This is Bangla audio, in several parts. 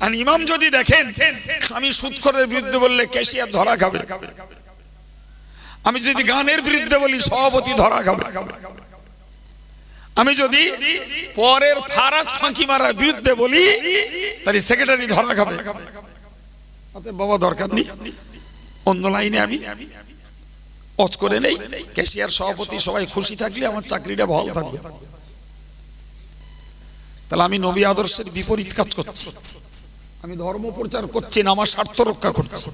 আর ইমাম যদি দেখেন আমি সুদখোরের বিরুদ্ধে বললে ক্যাশিয়ার ধরা খাবে, আমি যদি গানের বিরুদ্ধে বলি সভাপতি ধরা খাবে, আমি যদি পরের ফারাজ ফাঁকি মারার বিরুদ্ধে বলি তাহলে সেক্রেটারি ধরা খাবে। বাবা দরকার নেই, অন্য লাইনে আমি অজ করে নেই, ক্যাশিয়ার সভাপতি সবাই খুশি থাকলে আমার চাকরিটা ভালো থাকবে। তাহলে আমি নবী আদর্শের বিপরীত কাজ করছি, আমি ধর্ম প্রচার করছি না, আমার স্বার্থ রক্ষা করছি।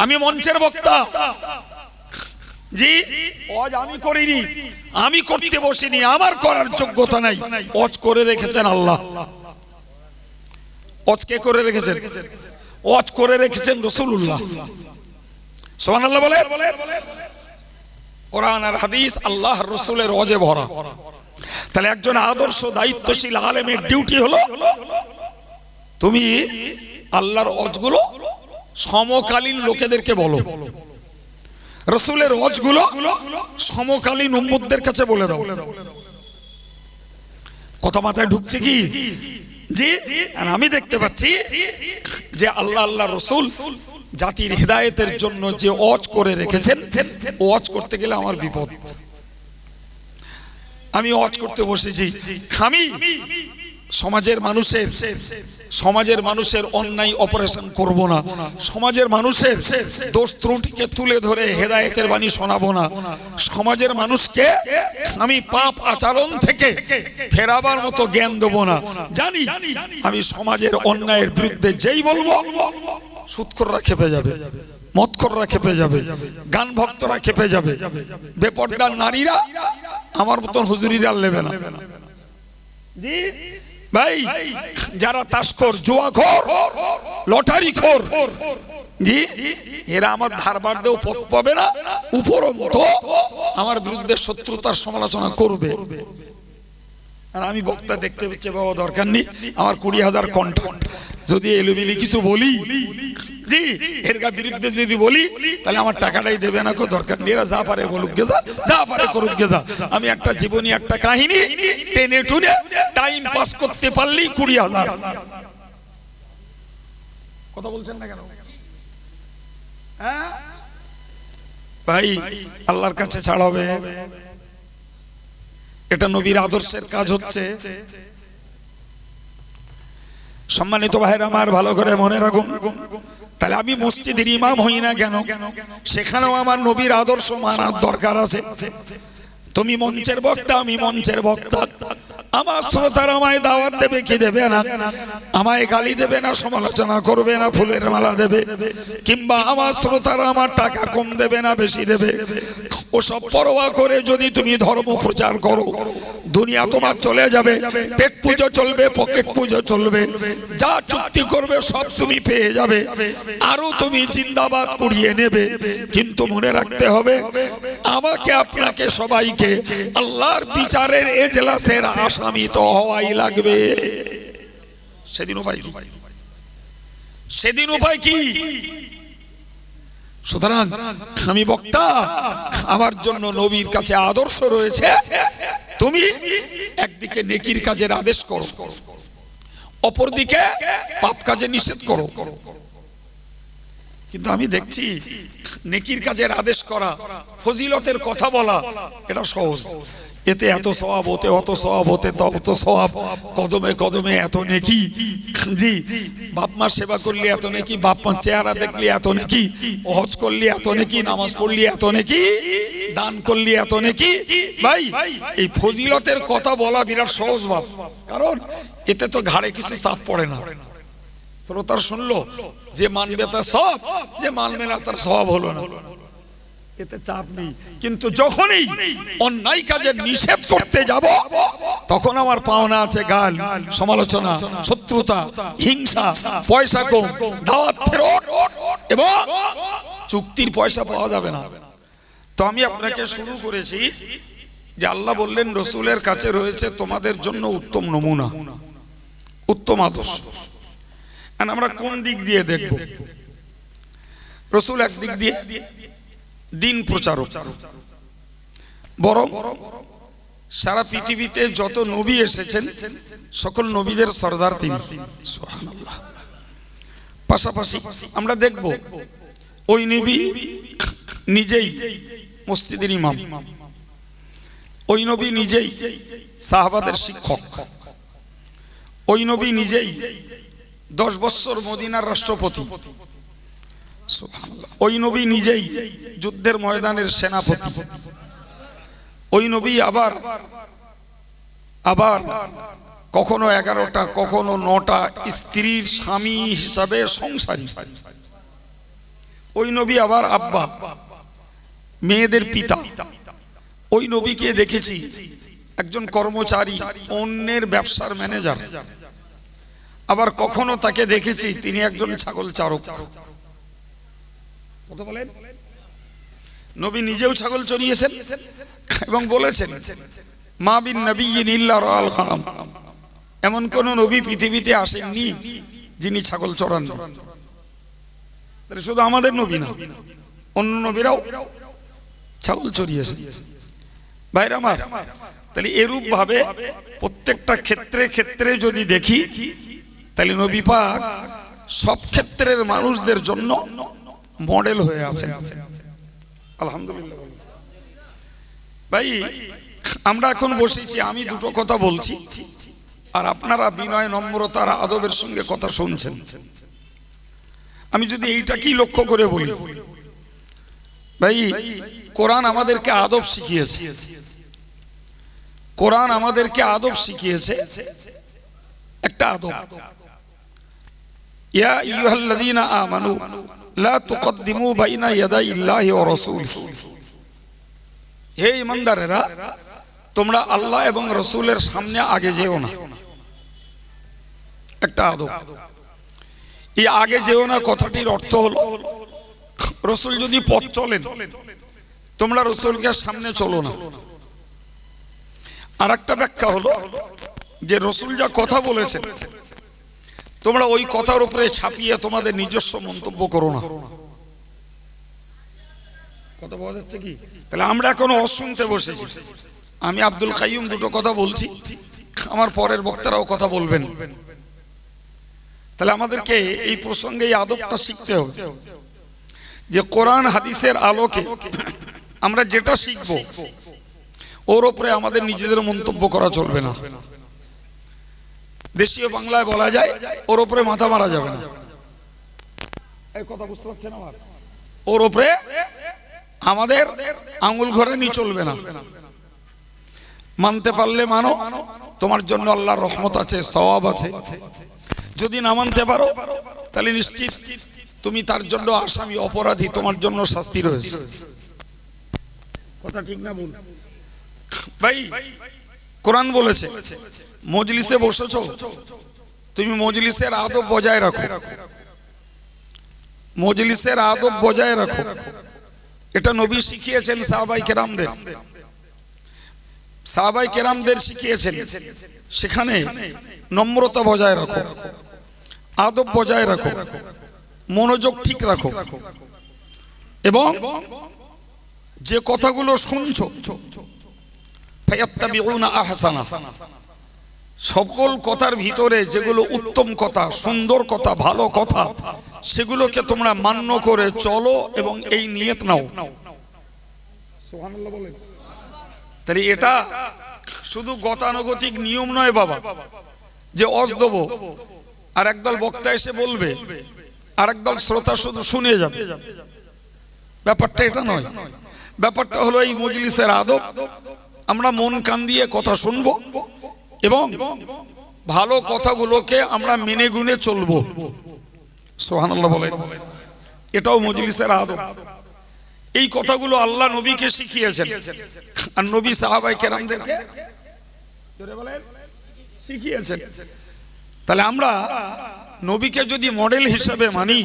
আমি মঞ্চের বক্তা, জি অজ আমি করিনি, আমি করতে বসিনি, আমার করার যোগ্যতা নাই। অজ করে রেখেছেন আল্লাহ। অজ কে করে রেখেছেন? অজ করে রেখেছেন রাসূলুল্লাহ। সুবহানাল্লাহ বলে। কোরআন আর হাদিস আল্লাহর রাসূলের অজে ভরা। তাহলে একজন আদর্শ দায়িত্বশীল আলেমের ডিউটি হলো তুমি আল্লাহর অজগুলো সমকালীন লোকেদেরকে বলো, রাসূলের অজগুলো সমকালীন উম্মতদের কাছে বলে দাও। কথা মাথায় ঢুকছে কি? জি। আর আমি দেখতে পাচ্ছি যে আল্লাহ রাসূল জাতির হিদায়াতের জন্য যে অজ করে রেখেছেন, অজ করতে গেলে আমার বিপদ। আমি অজ করতে বসেছি, আমি সমাজের মানুষের অন্যায় অপারেশন করব না, সমাজের মানুষের দোষ ত্রুটিকে তুলে ধরে হেদায়েতের বাণী শোনাবো না, সমাজের মানুষকে আমি পাপ আচরণ থেকে ফেরাবার মতো জ্ঞান দেবো না। জানি আমি সমাজের অন্যায়ের বিরুদ্ধে যেই বলবো সুদখোররা খেপে যাবে, মদখোররা খেপে যাবে, গান ভক্তরা খেপে যাবে, বেপরদার নারীরা আমার মতন হুজুরিরা নেবে না। জি ভাই, যারা তাসখোর, জুয়াখোর, লটারিখোর, জি এরা আমার ধারবার দেও পথ পাবে না, উপরন্ত আমার বিরুদ্ধে শত্রুতার সমালোচনা করবে। আর আমি বক্তা দেখতে পাচ্ছি বাবা দরকার নেই, আমার 20,000 কন্ট্যাক্ট, যদি এলোমেলি কিছু বলি, জি এর বিরুদ্ধে যদি বলি তাহলে আমার টাকাটাই দেবে না, কেউ দরকার নেই, এরা যা পারে বলুক গে যা পারে করুক গে। আমি একটা জীবনী, একটা কাহিনী টেনে টুনে টাইম পাস করতে পারলেই 20,000। কথা বলছেন না কেন ভাই? আল্লাহর কাছে ছাড় হবে, এটা নবীর আদর্শের কাজ হচ্ছে। সম্মানিত ভাইরা আমার, ভালো করে মনে রাখুন, তাহলে আমি মসজিদের ইমাম হই না কেন, সেখানেও আমার নবীর আদর্শ মানার দরকার আছে। তুমি মঞ্চের বক্তা, আমি মঞ্চের বক্তা, আমার শ্রোতারা আমায় দাওয়াত দেবে কি দেবে না, আমায় গালি দেবে না, সমালোচনা করবে না, ফুলের মালা দেবে, কিংবা আমার শ্রোতারা আমার টাকা কম দেবে না বেশি দেবে, ওসব পরোয়া করে যদি তুমি ধর্ম প্রচার করো, দুনিয়া তোমার চলে যাবে, পেট পুজো চলবে, পকেট পুজো চলবে, যা চুক্তি করবে সব তুমি পেয়ে যাবে, আরো তুমি জিন্দাবাদ কুড়িয়ে নেবে। কিন্তু মনে রাখতে হবে, আমাকে আপনাকে সবাইকে আল্লাহর বিচারের এজলাসের আসামি তো হওয়াই লাগবে। সেদিন উপায় কি? সেদিন উপায় কি? সুতরাং আমি বক্তা, আমার জন্য নবীর কাছে আদর্শ রয়েছে। তুমি একদিকে নেকির কাজের আদেশ করো, অপরদিকে পাপ কাজে নিষেধ করো। কিন্তু আমি দেখছি নেকির কাজের আদেশ করা, ফজিলতের কথা বলা, এটা সহজ, এতে এত সওয়াব, ওতে অত সওয়াব, ওতে তত সওয়াব, কদমে কদমে এত নেকি, জি বাপ মার সেবা করলে এত নেকি, বাপ মার চেহারা দেখলে এত নেকি, হজ করলে এত নেকি, নামাজ পড়লে এত নেকি, দান করলে এত নেকি। ভাই এই ফজিলতের কথা বলা বিরাট সহজ ভাব, কারণ এতে তো ঘাড়ে কিছু চাপ পড়ে না। শ্রোতার শুনলো, যে মানবে তার সওয়াব, যে মানবে না তার সওয়াব হলো না, এতে চাপ নেই। কিন্তু যখনই অন্যায় কাজের নিষেধ করতে যাব, তখন আমার পাওনা আছে গাল, সমালোচনা, শত্রুতা, হিংসা, পয়সা কম, দাওয়াত ফেরত, এবং চুক্তির পয়সা পাওয়া যাবে না। তো আমি আপনাকে শুরু করেছি যে আল্লাহ বললেন রসুলের কাছে রয়েছে তোমাদের জন্য উত্তম নমুনা, উত্তম আদর্শ। আমরা কোন দিক দিয়ে দেখব? রসুল একদিক দিয়ে দিন প্রচারক, বরং সারা পৃথিবীতে যত নবী এসেছেন সকল নবীদের সরদার তিনি। সুবহানাল্লাহ। পাশাপাশি আমরা দেখব ওই নবী নিজেই মসজিদের ইমাম, ওই নবী নিজেই সাহাবাদের শিক্ষক, ওই নবী নিজেই 10 বছর মদিনার রাষ্ট্রপতি, ওই নবী নিজেই যুদ্ধের ময়দানের সেনাপতি, ওই নবী আবার কখনো 11টা কখনো 9টা স্ত্রীর স্বামী হিসাবে সংসারী, ওই নবী আবার আব্বা, মেয়েদের পিতা। ওই নবীকে দেখেছি একজন কর্মচারী, অন্যের ব্যবসার ম্যানেজার, আবার কখনো তাকে দেখেছি তিনি একজন ছাগল চারক। কত বলেন? নবী নিজেও ছাগল চড়িয়েছেন এবং বলেছেন মা বিন নবিয়্যিন ইল্লা রাআল গানাম, এমন কোন নবী পৃথিবীতে আসেননি যিনি ছাগল চড়ান। তাহলে শুধু আমাদের নবী না, অন্য নবীরাও ছাগল চড়িয়েছেন। ভাইরা আমার, তাহলে এরূপ ভাবে প্রত্যেকটা ক্ষেত্রে ক্ষেত্রে যদি দেখি, তাহলে নবী পাক সব ক্ষেত্রের মানুষদের জন্য মডেল হয়ে আছেন। আলহামদুলিল্লাহ। ভাই, আমরা এখন বসেছি, আমি দুটো কথা বলছি আর আপনারা বিনয় নম্রতার আদবের সঙ্গে কথা শুনছেন। আমি যদি এইটাকেই লক্ষ্য করে বলি, ভাই কোরআন আমাদেরকে আদব শিখিয়েছে, কোরআন আমাদেরকে আদব শিখিয়েছে। একটা আদব, ইয়া আইয়ুহাল্লাযীনা আমানু লা তুকদ্দিমু বাইনা ইয়াদাইল্লাহি ওয়া রাসূলিহি, হে ঈমানদারেরা তোমরা আল্লাহ এবং রাসূলের সামনে আগে যেও না। একটা আদব। এই আগে যেও না কথাটির অর্থ হলো, রাসূল যদি পথ চলেন তোমরা রাসূলকে সামনে চলো না। আর একটা ব্যাখ্যা হলো যে রাসূল যা কথা বলেছেন তোমরা ওই কথার উপরে ছাপিয়ে তোমাদের নিজস্ব মন্তব্য করো না। কথা বলা যাচ্ছে কি? তাহলে আমরা এখন অশুনতে বসেছি। আমি আব্দুল কাইয়ুম দুটো কথা বলছি, আমার পরের বক্তারাও কথা বলবেন। তাহলে আমাদেরকে এই প্রসঙ্গে এই আদবটা শিখতে হবে যে কোরআন হাদিসের আলোকে আমরা যেটা শিখব ওর উপরে আমাদের নিজেদের মন্তব্য করা চলবে না। দেশীয় বাংলায় বলা যায় ওর উপরে মাথা মারা যাবে না। এই কথা বুঝতে পারছেন আমার? ওর উপরে আমাদের আঙ্গুল ঘরে নিয়ে চলবে না। মানতে পারলে মানো, তোমার জন্য আল্লাহর রহমত আছে, সওয়াব আছে। যদি না মানতে পারো তাহলে নিশ্চিত তুমি তার জন্য আসামি, অপরাধী, তোমার জন্য শাস্তি রয়েছে। কথা ঠিক না ভুল? ভাই কোরআন বলেছে মজলিসে বসেছো, তুমি মজলিসের আদব বজায় রাখো, মজলিসের আদব বজায় রাখো। এটা নবী শিখিয়েছেন সাহাবায়ে কেরামদের, সাহাবায়ে কেরামদের শিখিয়েছেন। সেখানে নম্রতা বজায় রাখো, আদব বজায় রাখো, মনোযোগ ঠিক রাখো, এবং যে কথাগুলো শুনছো ফায়াত্তাবিউনা আহসানা, সকল কথার ভিতরে যেগুলো উত্তম কথা, সুন্দর কথা, ভালো কথা, সেগুলোকে তোমরা মান্য করে চলো এবং এই নিয়ত নাও। সুবহানাল্লাহ বলেন। তাহলে এটা শুধু গতানুগতিক নিয়ম নয় বাবা, যে অজ দেবো আর একদল বক্তা এসে বলবে আর একদল শ্রোতা শুধু শুনে যাবে। ব্যাপারটা এটা নয়। ব্যাপারটা হলো এই মজলিসের আদব। আমরা মন কান দিয়ে কথা শুনবো এবং ভালো কথাগুলোকে আমরা মেনে গুনে চলবো। সুবহানাল্লাহ বলেন। এটাও মজলিসের আদব। এই কথাগুলো আল্লাহ নবীকে শিখিয়েছেন আর নবী সাহাবায়ে কেরামদেরকে শিখিয়েছেন। তাহলে আমরা নবীকে যদি মডেল হিসেবে মানি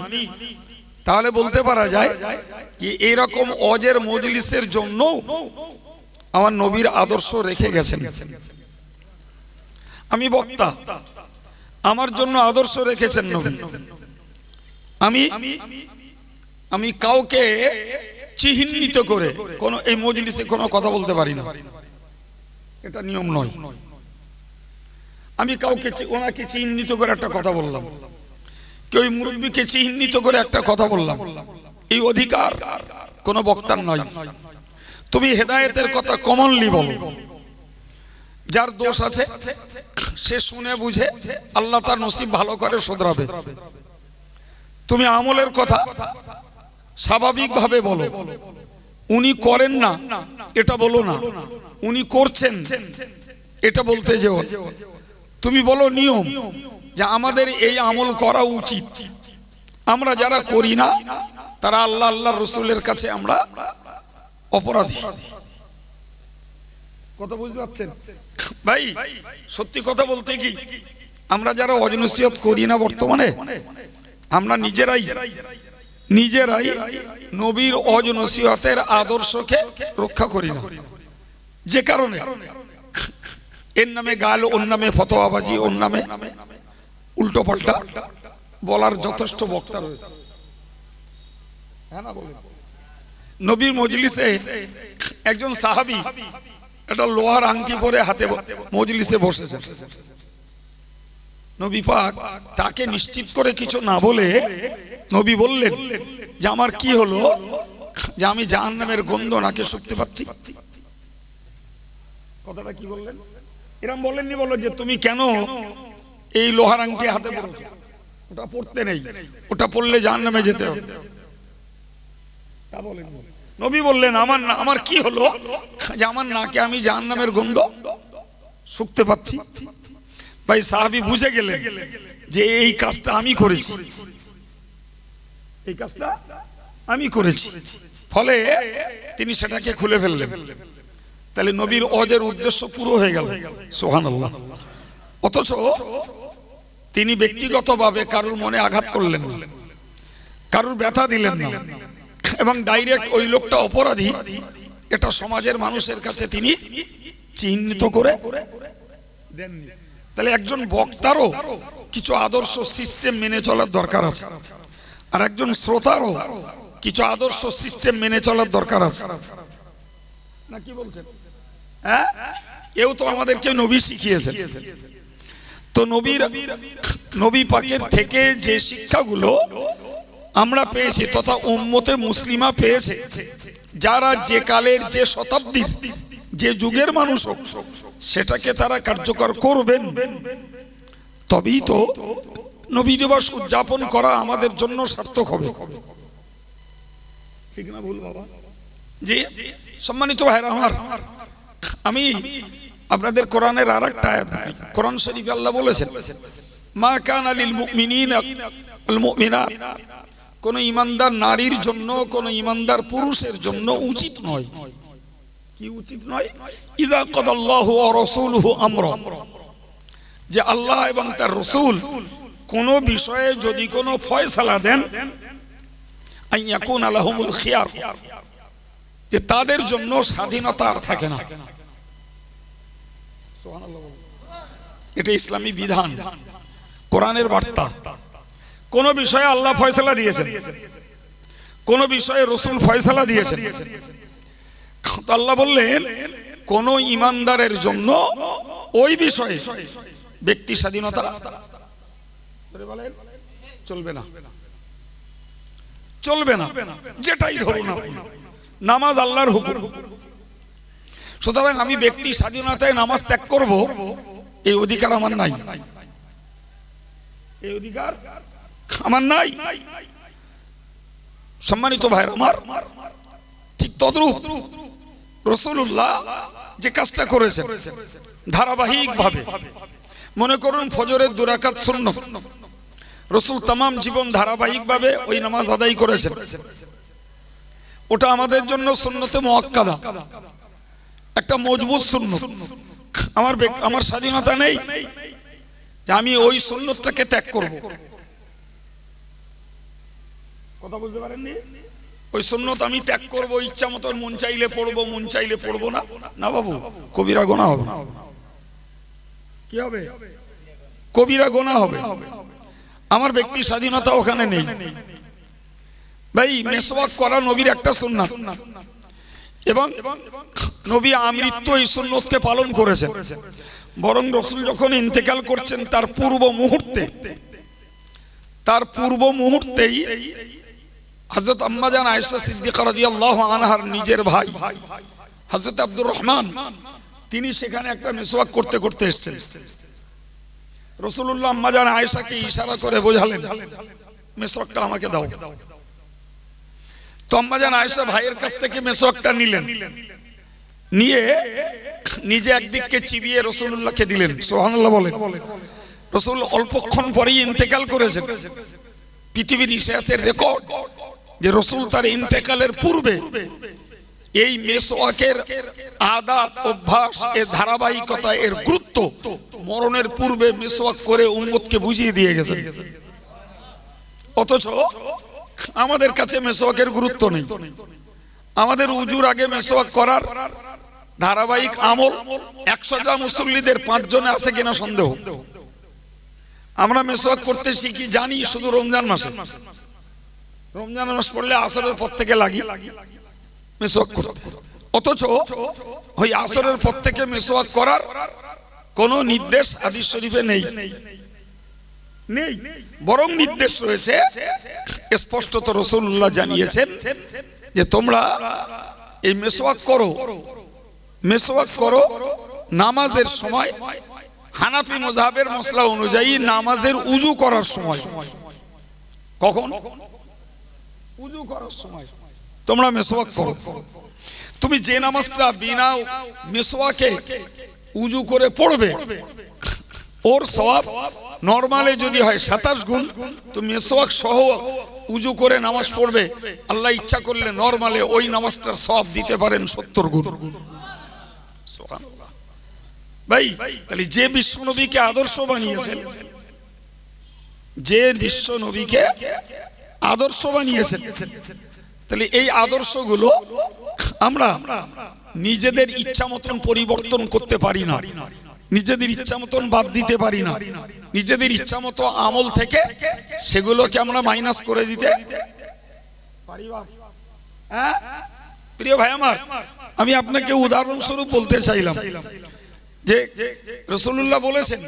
তাহলে বলতে পারা যায় যে এরকম অজের মজলিসের জন্য আমার নবীর আদর্শ রেখে গেছেন। আমি বক্তা, আমার জন্য আদর্শ রেখেছেন নবী। আমি কাউকে চিহ্নিত করে কোন এই মজলিসে কোনো কথা বলতে পারি না। এটা নিয়ম নয়। আমি কাউকে ওনাকে চিহ্নিত করে একটা কথা বললাম, কেউ মুরব্বীকে চিহ্নিত করে একটা কথা বললাম, এই অধিকার কোনো বক্তার নয়। তুমি হেদায়েতের কথা কমনলি বলো, যার দোষ আছে সে শুনে বুঝে আল্লাহ তার নসিব ভালো করে শুধরাবে। তুমি আমলের কথা স্বাভাবিকভাবে বলো, উনি করেন না এটা বলো না, উনি করছেন এটা বলতে যেও। তুমি বলো নিয়ম যে আমাদের এই আমল করা উচিত, আমরা যারা করি না তারা আল্লাহ আল্লাহর রাসূলের কাছে আমরা অপরাধী। কথা বুঝতে পারছেন ভাই? সত্যি কথা বলতে কি, আমরা যারা ওয়াজ নসিহত করি না বর্তমানে, আমরা নিজেরাই নবীর ওয়াজ নসিহতের আদর্শকে রক্ষা করি না। যে কারণে এর নামে গাল, ওর নামে ফতোয়াবাজি, ওর নামে উল্টো পাল্টা বলার যথেষ্ট বক্তা রয়েছে। হ্যাঁ না বলেন? নবীর মজলিসে একজন সাহাবী একটা লোহার আংটি পরে হাতে মজলিসে বসেছেন। নবী পাক তাকে নিশ্চিত করে কিছু না বলে নবী বললেন যে আমার কি হলো, যে আমি জাহান্নামের গন্ধ নাকে শুকতে পাচ্ছি। কথাটা কি বললেন? এরকম বলেননি বলো যে তুমি কেন এই লোহার আংটি হাতে পড়েছো, ওটা পড়তে নেই, ওটা পড়লে জাহান্নামে যেতে হবে, তা বলেন। নবী বললেন আমার কি হলো যে আমার নাকে আমি জাহান্নামের গন্ধ শুকতে পাচ্ছি। ভাই সাহাবী বুঝে গেলেন যে এই কাজটা আমি করেছি, এই কাজটা আমি করেছি, ফলে তিনি সেটাকে খুলে ফেললেন। তাহলে নবীর ওয়াজের উদ্দেশ্য পুরো হয়ে গেল। সুবহানাল্লাহ। অথচ তিনি ব্যক্তিগতভাবে কারুর মনে আঘাত করলেন না, কারুর ব্যথা দিলেন না, এবং ডাইরেক্ট ওই লোকটা অপরাধী এটা সমাজের মানুষের কাছে তিনি চিহ্নিত করে দেননি। তাহলে একজন বক্তারও কিছু আদর্শ সিস্টেম মেনে চলার দরকার আছে, আর একজন শ্রোতারও কিছু আদর্শ সিস্টেম মেনে চলার দরকার আছে। না কি বলছেন? হ্যাঁ, এও তো আমাদেরকে নবী শিখিয়েছেন। তো নবী পাকের থেকে যে শিক্ষাগুলো আমরা পেয়েছি তথা উম্মতে মুসলিমা পেয়েছে, যারা যে কালের যে শতাব্দীর যে যুগের মানুষ হোক সেটাকে তারা কার্যকর করবেন, তবেই তো নবী দিবস উদযাপন করা আমাদের জন্য সার্থক হবে। ঠিক না ভুল বাবা? জি সম্মানিত ভাইরা আমার, আমি আপনাদের কোরআনের আরেকটা আয়াত বলি। কোরআন শরীফে আল্লাহ বলেছেন, মা কানা লিল মুমিনিনা ওয়াল মুমিনাত, কোন ঈমানদার নারীর জন্য, কোন ঈমানদার পুরুষের জন্য উচিত নয়। কি উচিত নয়? ইযা কাদাল্লাহু ওয়া রাসূলুহু আমরা, যে আল্লাহ এবং তার রাসূল কোন বিষয়ে যদি কোনো ফয়সালা দেন, আইয়াকুনা লাহুমুল খিয়ার, যে তাদের জন্য স্বাধীনতা আর থাকে না। সুবহানাল্লাহ। এটা ইসলামী বিধান, কোরআনের বার্তা। কোন বিষয়ে আল্লাহ ফয়সালা দিয়েছেন, কোন বিষয়ে রাসূল ফয়সালা দিয়েছেন, আল্লাহ বললেন কোন ঈমানদারের জন্য ওই বিষয়ে ব্যক্তি স্বাধীনতা চলবে না, চলবে না। যেটাই ধরুন আপনি, নামাজ আল্লাহর হুকুম, সুতরাং আমি ব্যক্তি স্বাধীনতায় নামাজ ত্যাগ করব এই অধিকার আমার নাই, এই অধিকার আমার নাই। সম্মানিত ভাইরা আমার, ঠিক তদ্রূপ রাসূলুল্লাহ যে কাজটা করেছেন ধারাবাহিক ভাবে, মনে করুন ফজরের 2 রাকাত সুন্নত, রাসূল तमाम জীবন ধারাবাহিক ভাবে ওই নামাজ আদায় করেছেন। ওটা আমাদের জন্য সুন্নতে মুআক্কাদা, একটা মজবুত সুন্নত। আমার স্বাধীনতা নেই যে আমি ওই সুন্নতটাকে ত্যাগ করব। কথা বুঝতে পারেননি? ওই সুন্নত আমি ত্যাগ করব, ইচ্ছা মতো মন চাইলে পড়বো, মন চাইলে পড়বো না, না বাবু, কবিরা গুনাহ হবে। কি হবে? কবিরা গুনাহ হবে। আমার ব্যক্তি স্বাধীনতা ওখানে নেই। ভাই মেসওয়াক করা নবীর একটা সুন্নাত, এবং নবী আমৃত্যু এই সুন্নতকে পালন করেছেন। বরং রাসূল যখন ইন্তেকাল করছেন তার পূর্ব মুহূর্তেই হযরত আম্মা জান আয়েশা সিদ্দিকা রাদিয়াল্লাহু আনহার নিজের ভাই হযরত আব্দুর রহমান তিনি সেখানে একটা মিসওয়াক করতে করতে এসেছেন। রাসূলুল্লাহ আম্মা জান আয়েশাকে ইশারা করে বোঝালেন, মিসওয়াকটা আমাকে দাও। তো আম্মা জান আয়েশা ভাইয়ের কাছ থেকে মিসওয়াকটা নিলেন, নিয়ে নিজে একদিককে চিবিয়ে রাসূলুল্লাহকে দিলেন। সুবহানাল্লাহ বলেন। রাসূল অল্পক্ষণ পরেই ইন্তেকাল করেছেন। পৃথিবীর ইতিহাসের রেকর্ড যে রাসূল তার ইন্তেকালের পূর্বে এই মিসওয়াকের আদত অভ্যাস, এর ধারাবাহিকতা, এর গুরুত্ব মরণের পূর্বে মিসওয়াক করে উম্মতকে বুঝিয়ে দিয়ে গেছেন। অথচ আমাদের কাছে মিসওয়াকের গুরুত্ব নেই। আমাদের উজুর আগে মিসওয়াক করার ধারাবাহিক আমল 100 জন মুসল্লিদের 5 জনে আছে কিনা সন্দেহ। আমরা মিসওয়াক করতে শিখি জানি শুধু রমজান মাসে। রমজান মাস পড়লে আসরের পর থেকে লাগি মিসওয়াক করতে। অথচ ওই আসরের পর থেকে মিসওয়াক করার কোন নির্দেশ হাদিস শরীফে নেই। বরং নির্দেশ রয়েছে স্পষ্টত রাসূলুল্লাহ জানিয়েছেন যে তোমরা এই মিসওয়াক করো নামাজের সময়। হানাফি মাযহাবের মসলা অনুযায়ী নামাজের উযু করার সময়। কখন? উযু করার সময় তোমরা মিসওয়াক করো। তুমি যে নামাজটা বিনা মিসওয়াকে উযু করে পড়বে ওর সওয়াব নরমালে যদি হয় 27 গুণ, তো মিসওয়াক সহ উযু করে নামাজ পড়বে, আল্লাহ ইচ্ছা করলে নরমালে ওই নামাজটার সওয়াব দিতে পারেন 70 গুণ। সুবহানাল্লাহ। ভাই, তাহলে যে বিশ্ব নবীকে আদর্শ বানিয়েছেন, তাহলে এই আদর্শগুলো আমরা নিজেদের ইচ্ছা মতন পরিবর্তন করতে পারি না, নিজেদের ইচ্ছা মতন বাদ দিতে পারি না, নিজেদের ইচ্ছা মতো আমল থেকে সেগুলোকে আমরা মাইনাস করে দিতে পারি। প্রিয় ভাই আমার, আমি আপনাকে উদাহরণস্বরূপ বলতে চাইলাম যে রাসূলুল্লাহ বলেছেন,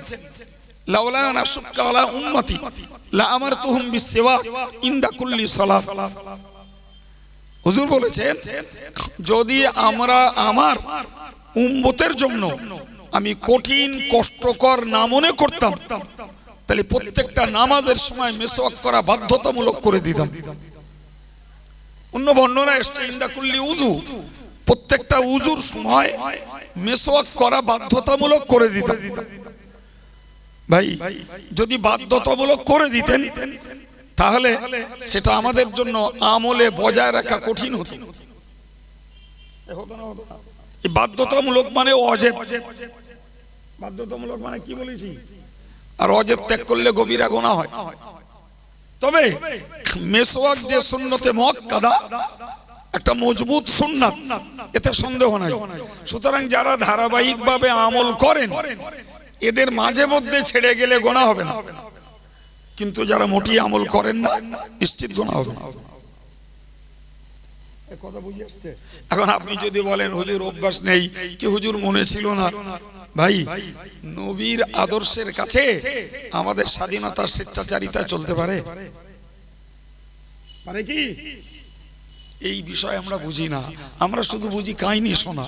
লাউলা আন আশুক্কা আলা উম্মতি লা আমারতুহুম বিসওয়াক ইনদা কুল্লি সালাত। হুজুর বলেছেন, যদি আমার উম্মতের জন্য আমি কঠিন কষ্টকর না মনে করতাম, তাহলে প্রত্যেকটা নামাজের সময় মিসওয়াক করা বাধ্যতামূলক করে দিতাম। অন্য বর্ণনা এসেছে ইনদা কুল্লি উযু, প্রত্যেকটা উযুর সময় মিসওয়াক করা বাধ্যতামূলক করে দিতাম। ভাই, যদি বাধ্যতামূলক করে দিতেন তাহলে সেটা আমাদের জন্য আমলে বজায় রাখা কঠিন হতো। বাধ্যতামূলক মানে অজেব, বাধ্যতামূলক মানে কি বলেছি, আর অজেব ত্যাগ করলে গভীরা গুনাহ হয়। তবে মিসওয়াক যে সুন্নতে মুআক্কাদা, একটা মজবুত সুন্নাত, এতে সন্দেহ নাই। সুতরাং যারা ধারাবাহিকভাবে আমল করেন এদের মাঝে মধ্যে ছেড়ে গেলে গুনাহ হবে না, কিন্তু যারা মোটি আমল করেন না নিশ্চিত গুনাহ হবে। কথা বুঝে আসছে? এখন আপনি যদি বলেন হুজুর অভ্যাস নেই, কি হুজুর মনে ছিল না, ভাই নবীর আদর্শের কাছে আমাদের স্বাধীনতার স্বেচ্ছাচারিতা চলতে পারে? পারে কি? এই বিষয় আমরা বুঝি না। আমরা শুধু বুঝি কাহিনী শোনা,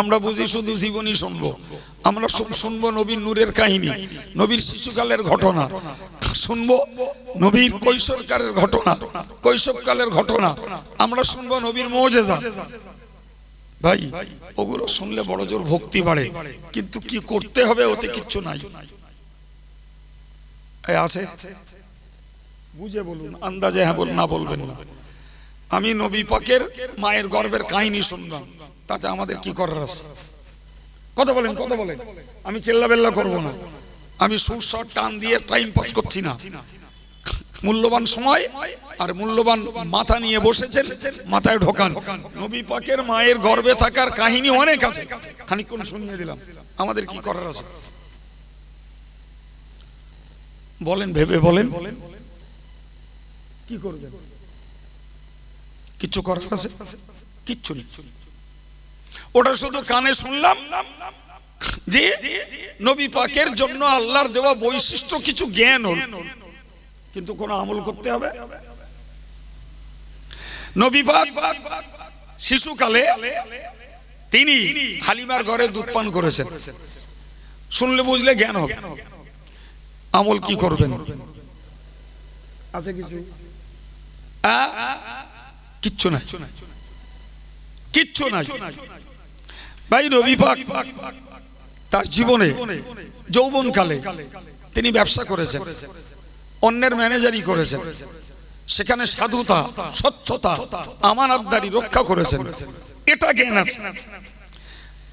আমরা বুঝি শুধু জীবনী শুনবো, আমরা শুনবো নবীর নূরের কাহিনী, নবীর শিশুকালের ঘটনা শুনবো, নবীর কৈশোরকালের ঘটনা, কৈশোরকালের ঘটনা আমরা শুনবো, নবীর মুজিজা। ভাই, ওগুলো শুনলে বড় জোর ভক্তি বাড়ে, কিন্তু কি করতে হবে ওতে কিচ্ছু নাই। আছে? বুঝে বলুন, আন্দাজে হ্যাঁ না বলবেন না। আমি নবী পাকের মায়ের গর্ভের কাহিনী শুনলাম, তাতে আমাদের কি করার আছে? কথা বলেন, কথা বলেন। আমি চেল্লাবেল্লা করবো না, আমি সুর শট টান দিয়ে টাইম পাস করছি না। মূল্যবান সময় আর মূল্যবান মাথা নিয়ে বসেছেন, মাথায় ঢোকান। নবী পাকের মায়ের গর্ভে থাকার কাহিনী অনেক আছে, খানিকক্ষণ শুনিয়ে দিলাম। আমাদের কি করার আছে বলেন, ভেবে বলেন, কি করবেন? কিচ্ছু করার আছে? কিচ্ছু নেই। ওটা শুধু কানে শুনলাম যে নবী পাকের জন্য আল্লাহর দেওয়া বৈশিষ্ট্য কিছু জ্ঞান হল, কিন্তু কোন আমল করতে হবে। নবী পাক শিশুকালে তিনি হালিমার ঘরে দুধ পান করেছেন, শুনলে বুঝলে জ্ঞান হবে। আমল কি করবেন? আছে কিছু? কিচ্ছু নাই, কিচ্ছু নাই ভাই। নবী পাক তার জীবনে যৌবনকালে তিনি ব্যবসা করেছেন, অন্যের ম্যানেজারি করেছেন, সেখানে সাধুতা, স্বচ্ছতা, আমানতদারি রক্ষা করেছেন। এটা জ্ঞান আছে।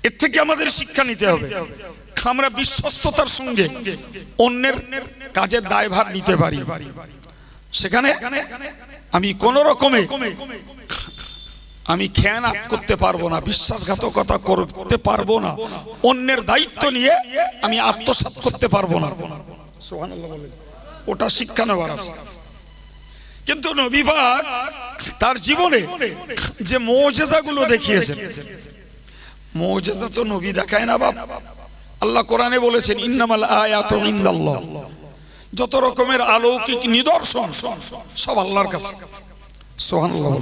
এর থেকে আমাদের শিক্ষা নিতে হবে। আমরা বিশ্বস্ততার সঙ্গে অন্যের কাজের দায়ভার নিতে পারি। সেখানে আমি কোন রকমে আমি খেয়ানত করতে পারবো না, বিশ্বাসঘাতকতা করতে পারবো না, অন্যের দায়িত্ব নিয়ে আমি আত্মসাৎ করতে পারবো না। সুবহানাল্লাহ বলেন। ওটা শিক্ষা নেওয়ার আছে। কিন্তু নবী পাক তার জীবনে যে মুজিজাগুলো দেখিয়েছেন, মুজিজা তো নবী দেখায় না বাপ। আল্লাহ কোরআনে বলেছেন ইন্নামাল আয়াতু ইনদাল্লাহ, যত রকমের অলৌকিক নিদর্শন সব আল্লাহর কাছে। সুবহানাল্লাহ।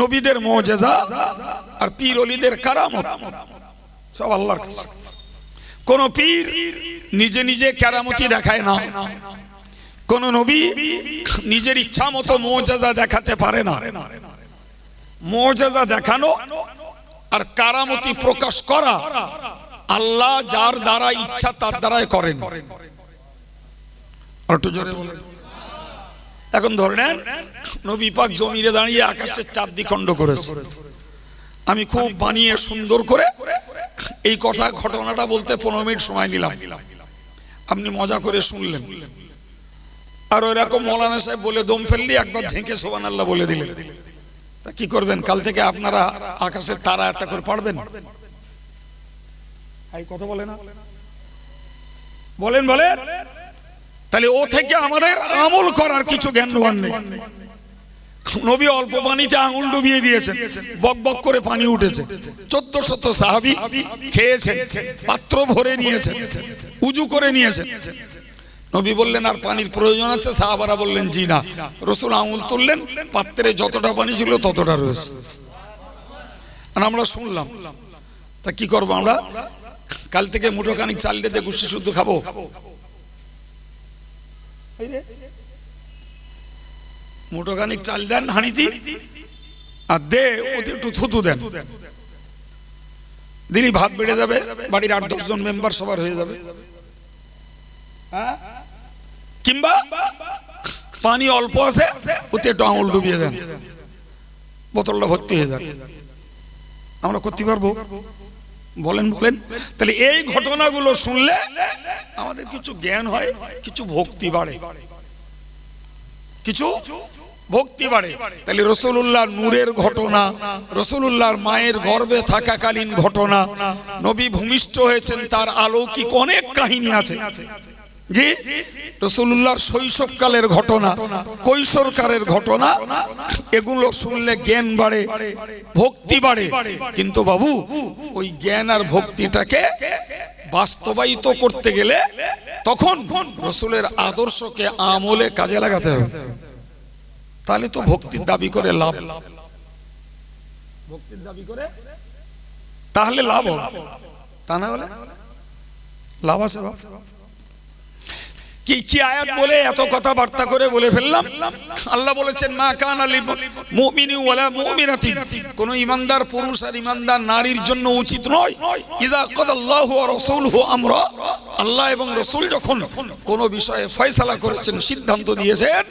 নবীদের মুজিজা আর পীর ওলিদের কারামত সব আল্লাহর কাছে। কোন পীর নিজে নিজে কারামতি দেখায় না, কোন নবী নিজের ইচ্ছা মতো মুজিজা দেখাতে পারে না। মুজিজা দেখানো আর কারামতি প্রকাশ করা আল্লাহ যার দ্বারা ইচ্ছা তার দ্বারাই করেন। একটু জোরে বলেন। এখন ধরে নেন নবী পাক জমিনে দাঁড়িয়ে আকাশের চাঁদ দ্বিখণ্ড করেছে। আমি খুব বানিয়ে সুন্দর করে এই কথা ঘটনাটা বলতে 15 মিনিট সময় নিলাম, আপনি মজা করে শুনলেন। আর ওই রকম মৌলানা সাহেব বলে দম ফেললি একবার ঝেঁকে সুবহানাল্লাহ বলে দিলেন, তা কি করবেন? কাল থেকে আপনারা আকাশের তারা একটা করে পারবেন? এই কথা বলে না, বলেন বলেন। তাহলে ও থেকে আমাদের আমল করার কিছু জ্ঞানবান নেই। নবী অল্প পানিতে আঙুল ডুবিয়ে দিয়েছেন, বক বক করে পানি উঠেছে। 1400 সাহাবী খেয়েছেন, পাত্র ভরে নিয়েছেন, উজু করে নিয়েছেন। নবী বললেন আর পানির প্রয়োজন আছে? সাহাবারা বললেন জি না। রাসূল আঙুল তুললেন, পাত্রে যতটা পানি ছিল ততটা রয়েছে। আর আমরা শুনলাম। তা কি করবো আমরা? কাল থেকে মুঠোখানি চাল দিয়ে গুষ্টি শুদ্ধ খাবো? মুঠোখানি চাল দেন হাঁড়িতে, আর দে ওতে একটু থুতু দেন, দিনই ভাত বেড়ে যাবে, বাড়ির 8-10 জন মেম্বার সবার হয়ে যাবে। কিংবা পানি অল্প আছে, ওতে একটু আঙুল ডুবিয়ে দেন, বোতলটা ভর্তি হয়ে যাবে। আমরা করতে পারবো? বলেন বলেন। তাহলে এই ঘটনাগুলো শুনলে আমাদের কিছু জ্ঞান হয়, কিছু ভক্তি বাড়ে, কিছু ভক্তি বাড়ে। তাহলে রাসূলুল্লাহর নূরের ঘটনা, রাসূলুল্লাহর মায়ের গর্ভে থাকাকালীন ঘটনা, নবী ভূমিষ্ঠ হয়েছেন তার অলৌকিক অনেক কাহিনী আছে। জি, রাসূলুল্লাহর শৈশবকালের ঘটনা, কৈশোরকালের ঘটনা, এগুলো শুনলে জ্ঞান বাড়ে, ভক্তি বাড়ে। কিন্তু বাবু ওই জ্ঞান আর ভক্তিটাকে বাস্তবায়িত করতে গেলে তখন রাসূলের আদর্শকে আমলে কাজে লাগাতে হবে। তাহলে তো ভক্তির দাবি করে লাভ, ভক্তির দাবি করে তাহলে লাভ হবে, তা না হলে লাভ আছে? কি কি আয়াত বলে এত কথাবার্তা করে বলে ফেললাম। আল্লাহ বলেছেন মা কানা লিল মুমিনি ওয়ালা মুমিনাতিন, কোন ঈমানদার পুরুষ আর ঈমানদার নারীর জন্য উচিত নয়, ইযা কাদাল্লাহু ওয়া রাসূলুহু আমরা, আল্লাহ এবং রাসূল যখন কোন বিষয়ে ফয়সালা করেছেন, সিদ্ধান্ত দিয়েছেন,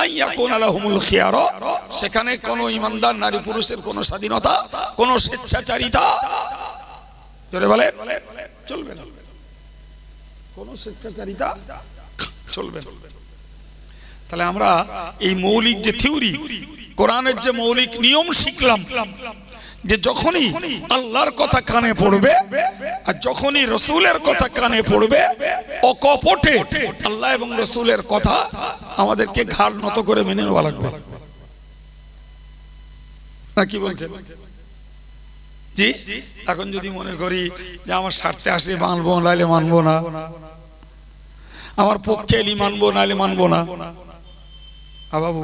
আইয়াকুনা লাহুমুল খিয়ারা, সেখানে কোন ঈমানদার নারী পুরুষের কোন স্বাধীনতা, কোন স্বেচ্ছাচারিতা জোরে বলেন চলবে না, কোন স্বেচ্ছাচারিতা চলবে না। তাহলে আমরা এই মৌলিক যে থিওরি, কোরআনের যে মৌলিক নিয়ম শিখলাম, যে যখনই আল্লাহর কথা কানে পড়বে আর যখনই রাসূলের কথা কানে পড়বে, অকপটে আল্লাহ এবং রাসূলের কথা আমাদেরকে ঘাড় নত করে মেনে নেওয়া লাগবে। না কি বলছেন? জি, এখন যদি মনে করি যে আমার স্বার্থে আসলে মানবো, নাইলে মানবো না, আমার পক্ষে এলি মানবো, নাইলে মানবো না, বাবু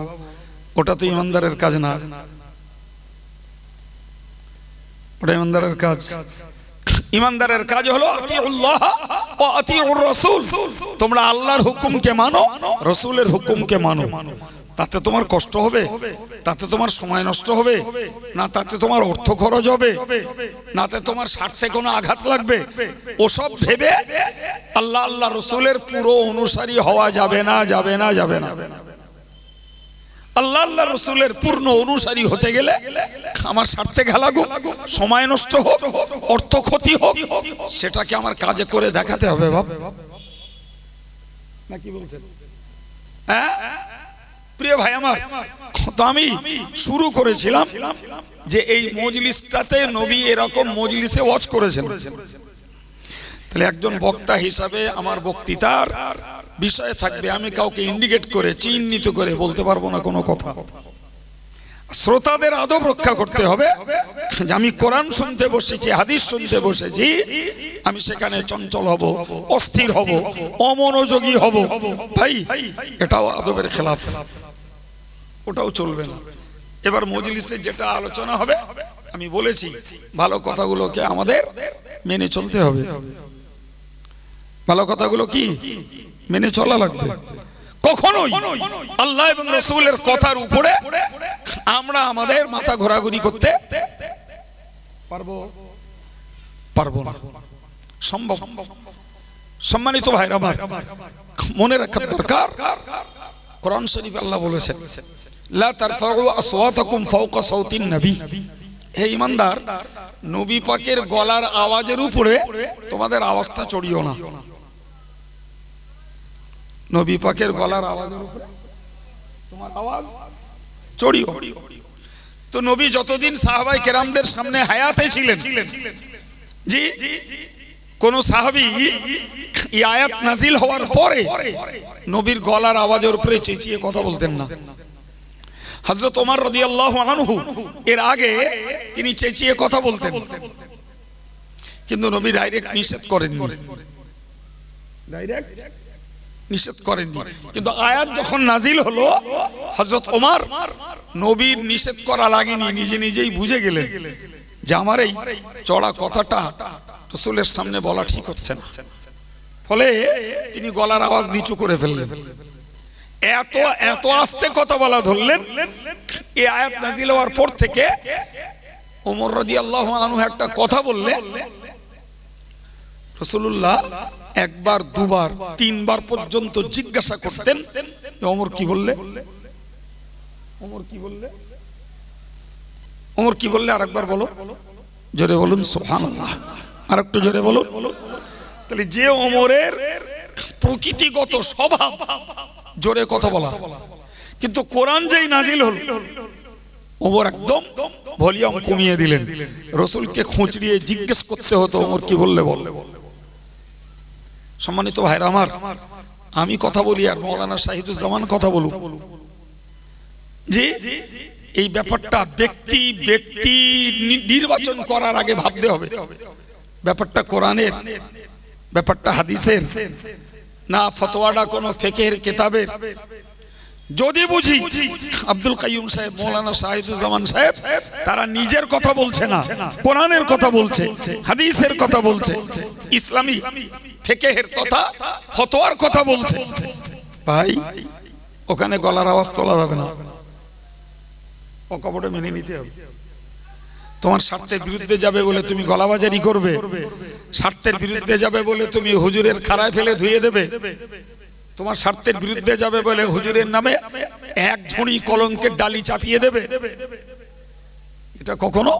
ওটা তো ইমানদারের কাজ না, ওটা ইমানদারের কাজ। ইমানদারের কাজ হলো আতিউল্লাহ ওয়া আতিউর রাসূল, তোমরা আল্লাহর হুকুমকে মানো, রাসূলের হুকুমকে মানো। তাতে তোমার কষ্ট হবে, তাতে তোমার সময় নষ্ট হবে না, তাতে তোমার অর্থ খরচ হবে না, তাতে তোমার স্বার্থে কোনো আঘাত লাগবে, ওসব ভেবে আল্লাহ আল্লাহ রাসূলের পুরো অনুসারী হওয়া যাবে না, যাবে না, যাবে না। আল্লাহ আল্লাহ রাসূলের পূর্ণ অনুসারী হতে গেলে আমার স্বার্থে ঘা লাগুক, সময় নষ্ট হোক, অর্থ ক্ষতি হোক, সেটাকে আমার কাজে করে দেখাতে হবে। বাবা নাকি বলছেন? হ্যাঁ প্রিয় ভাই আমার, তো আমি শুরু করেছিলাম যে এই মজলিসটাতে নবী এরকম মজলিসে ওয়াজ করেছেন। তাহলে একজন বক্তা হিসাবে আমার বক্তৃতার বিষয় থাকবে, আমি কাউকে ইন্ডিকেট করে চিহ্নিত করে বলতে পারবো না কোনো কথা। শ্রোতাদের আদব রক্ষা করতে হবে যে আমি কোরআন শুনতে বসেছি, হাদিস শুনতে বসেছি, আমি সেখানে চঞ্চল হব, অস্থির হব, অমনোযোগী হব, ভাই এটাও আদবের খেলাফ, ওটাও চলবে না। এবার মজলিসে যেটা আলোচনা হবে, আমি বলেছি ভালো কথাগুলোকে আমাদের মেনে চলতে হবে, ভালো কথাগুলো কি মেনে চলা লাগবে। কখনোই আল্লাহ এবং রাসূলের কথার উপরে আমরা আমাদের মাথা ঘোরাঘুরি করতে পারবো না, সম্ভব। সম্মানিত ভাইরা আমার, মনে রাখার দরকার, কোরআন শরীফে আল্লাহ বলেছেন লা তারফাউ আসওয়াতাকুম ফাওকা সাওতিন নবী, হে ঈমানদার, নবী পাকের গলার আওয়াজের উপরে তোমাদের আওয়াজটা চড়িও না। নবী পাকের গলার আওয়াজের উপরে তোমার আওয়াজ চড়িও। তো নবী যতদিন সাহাবায়ে কেরামদের সামনে হায়াতে ছিলেন, জি, কোন সাহাবী এই আয়াত নাজিল হওয়ার পরে নবীর গলার আওয়াজের উপরে চেঁচিয়ে কথা বলতেন না। হযরত ওমর রাদিয়াল্লাহু আনহু এর আগে তিনি চেঁচিয়ে কথা বলতেন, কিন্তু নবী ডাইরেক্ট নিষেধ করেননি, ডাইরেক্ট নিষেধ করেননি। কিন্তু আয়াত যখন নাজিল হলো, হযরত ওমর নবীর নিষেধ করা লাগেনি, নিজে নিজেই বুঝে গেলেন যে আমার এই চড়া কথাটা রাসূলের সামনে বলা ঠিক হচ্ছে না, ফলে তিনি গলার আওয়াজ নিচু করে ফেললেন, এত এত আস্তে কথা বলা ধরলেন। এই আয়াত নাজিল হওয়ার পর থেকে ওমর রাদিয়াল্লাহু আনহু একটা কথা বললে রাসূলুল্লাহ একবার, দুবার, তিনবার পর্যন্ত জিজ্ঞাসা করতেন ওমর কি বললে, ওমর কি বললে, ওমর কি বললে, আরেকবার বলো, জোরে বলুন সুবহানাল্লাহ, আরেকটু জোরে বলুন। তাহলে যে ওমরের প্রকৃতিগত স্বভাব জোরে কথা বলা, কিন্তু কোরআন যেই নাজিল হলো ওমর একদম ভলিউম কমিয়ে দিলেন, রাসূলকে খুঁচড়িয়ে জিজ্ঞেস করতে হতো ওমর কি বললে বল। সম্মানিত ভাইরা আমার, আমি কথা বলি আর মাওলানা শাহিদুজ্জামান কথা বলুক, যে এই ব্যাপারটা ব্যক্তি ব্যক্তি নির্বাচন করার আগে ভাবতে হবে ব্যাপারটা কোরআনের, ব্যাপারটা হাদিসের, না ফতোয়াটা কোন ফিকহের কিতাবের। যদি বুঝি আব্দুল কাইয়ুম সাহেব, মাওলানা শাহিদুজ্জামান সাহেব তারা নিজের কথা বলছে না, কোরআনের কথা বলছে, হাদিসের কথা বলছে, ইসলামী ফিকহের তথা ফতোয়ার কথা বলছে, ভাই ওখানে গলার আওয়াজ তোলা যাবে না, ও কপটে মেনে নিতে হবে। তোমার স্বার্থের বিরুদ্ধে যাবে বলে তুমি গলাবাজারি করবে, স্বার্থের বিরুদ্ধে যাবে বলে তুমি হুজুরের খাড়ায় ফেলে ধুয়ে দেবে, তোমার স্বার্থের বিরুদ্ধে যাবে বলে হুজুরের নামে এক ঝুড়ি কলঙ্কের ডালি চাপিয়ে দেবে, এটা কখনো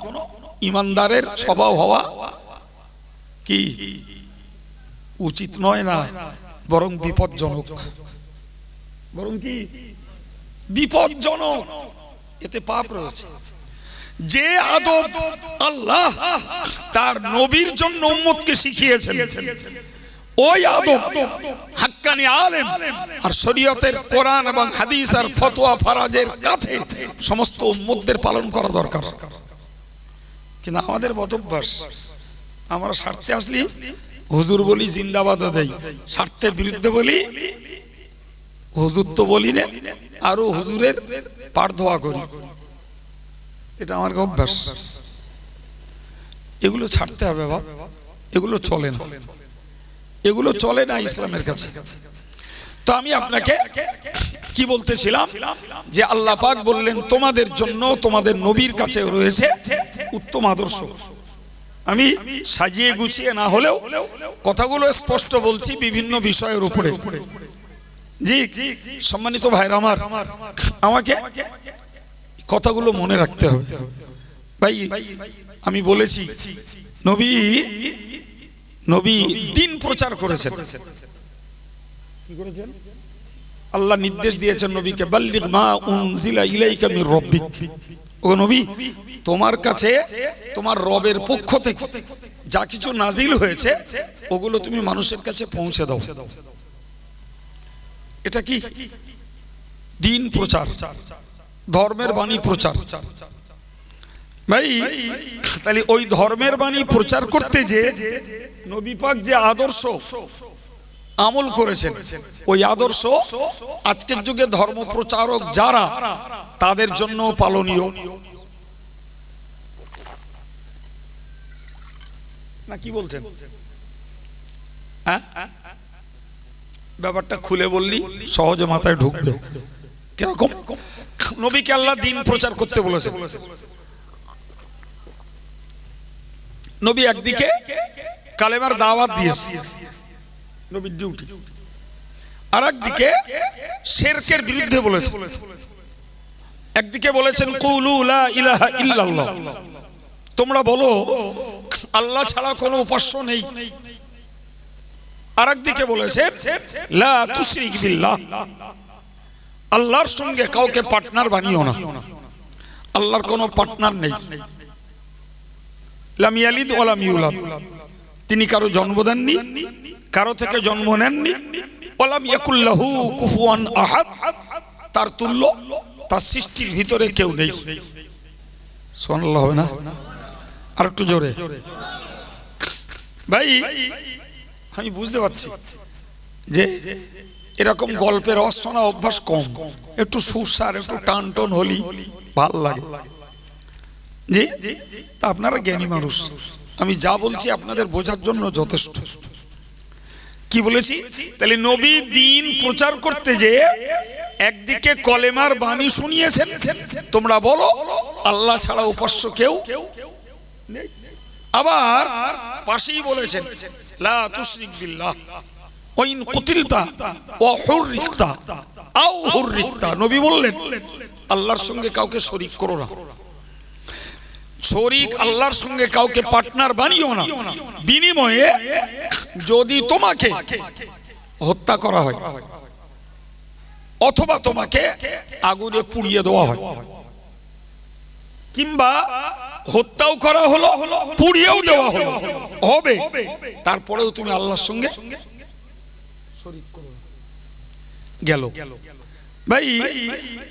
ইমানদারের স্বভাব হওয়া কি উচিত নয়, না বরং বিপজ্জনক, বরং কি বিপজ্জনক, এতে পাপ রয়েছে। যে আদব আল্লাহ তার নবীর জন্য উম্মতকে শিখিয়েছেন, ওই আদব হাক্কানি আলেম আর শরীয়তের কোরআন এবং হাদিস আর ফতোয়া ফারাজের কাছে সমস্ত উম্মতদের পালন করা দরকার। কিন্তু আমাদের বদভ্যাস, আমরা স্বার্থে আসলি হুজুর বলি, জিন্দাবাদ দেই, স্বার্থের বিরুদ্ধে বলি হুজুর তো বলি না, আরো হুজুরের পার ধোয়া করি। এটা আমার অভ্যাস। এগুলো ছাড়তে হবে বাবা, এগুলো চলে না, এগুলো চলে না ইসলামের কাছে। তো আমি আপনাকে কি বলতেছিলাম যে আল্লাহ পাক বললেন তোমাদের জন্য তোমাদের নবীর কাছে রয়েছে উত্তম আদর্শ। আমি সাজিয়ে গুছিয়ে না হলেও কথাগুলো স্পষ্ট বলছি বিভিন্ন বিষয়ের উপরে। জি সম্মানিত ভাইরা আমার, আমাকে কথাগুলো মনে রাখতে হবে ভাই। আমি বলেছি নবী নবী দিন প্রচার করেছেন। কি করেছেন? আল্লাহ নির্দেশ দিয়েছেন নবীকে, বাল্লিগ মা উনজিলা ইলাইকা মির রাব্বিক। ও নবী, তোমার কাছে তোমার রবের পক্ষ থেকে যা কিছু নাজিল হয়েছে ওগুলো তুমি মানুষের কাছে পৌঁছে দাও। এটা কি? দিন প্রচার, ধর্মের বাণী প্রচার। ভাই তাহলে ওই ধর্মের বাণী প্রচার করতে যে নবী পাক যে আদর্শ আমল করেছেন, ওই আদর্শ আজকের যুগে ধর্ম প্রচারক যারা, তাদের জন্য পালনীয় না। কি বলছেন? ব্যাপারটা খুলে বললি সহজে মাথায় ঢুকবে। কিরকম? নবীকে আল্লাহ দিন প্রচার করতে বলেছেন। নবী একদিকে কালেমার দাওয়াত দিয়েছে, নবীর ডিউটি, আর একদিকে শিরকের বিরুদ্ধে বলেছেন। একদিকে বলেছেন কুলু লা ইলাহা ইল্লাল্লাহ, তোমরা বলো আল্লাহ ছাড়া কোনো উপাস্য নেই। আর একদিকে বলেছেন লা তুশরিক বিল্লাহ, আল্লাহর সঙ্গে কাউকে পার্টনার বানিও না। আল্লাহর কোনো পার্টনার নেই। লাম ইয়ালিদ ওয়া লাম ইউলাদ, তিনি কারো জন্ম দেননি, কারো থেকে জন্ম নেননি। ওয়া লাম ইয়াকুল লাহু কুফুয়ান আহাদ, তার তুল্য তার সৃষ্টির ভিতরে কেউ নেই। সুবহানাল্লাহ হবে না? আর একটু জোরে। ভাই আমি বুঝতে পারছি যে এরকম গল্পের রচনা অভ্যাস কম, একটু সুরসার একটু টান টন হলি ভাল লাগে। জি আপনারা জ্ঞানী মানুষ, আমি যা বলছি আপনাদের বোঝার জন্য যথেষ্ট। কি বলেছি? তাহলে নবী দিন প্রচার করতে যে একদিকে কলেমার বাণী শুনিয়েছেন, তোমরা বলো আল্লাহ ছাড়া উপাস্য কেউ নেই। আবার পাশেই বলেছেন লা তুশরিক বিল্লাহ ওয়া ইন কুতিলতা ওয়া হুররিকতা আও হুররিকতা। নবী বললেন আল্লাহর সঙ্গে কাউকে শরীক করো না, শরীক আল্লাহর সঙ্গে কাউকে পার্টনার বানিও না। বিনিময়ে যদি তোমাকে হত্যা করা হয় অথবা তোমাকে আগুনে পুড়িয়ে দেওয়া হয়, কিংবা হত্যাও করা হলো পুড়িয়েও দেওয়া হলো, হবে, তারপরেও তুমি আল্লাহর সঙ্গে শরীক করো না। গেল ভাই।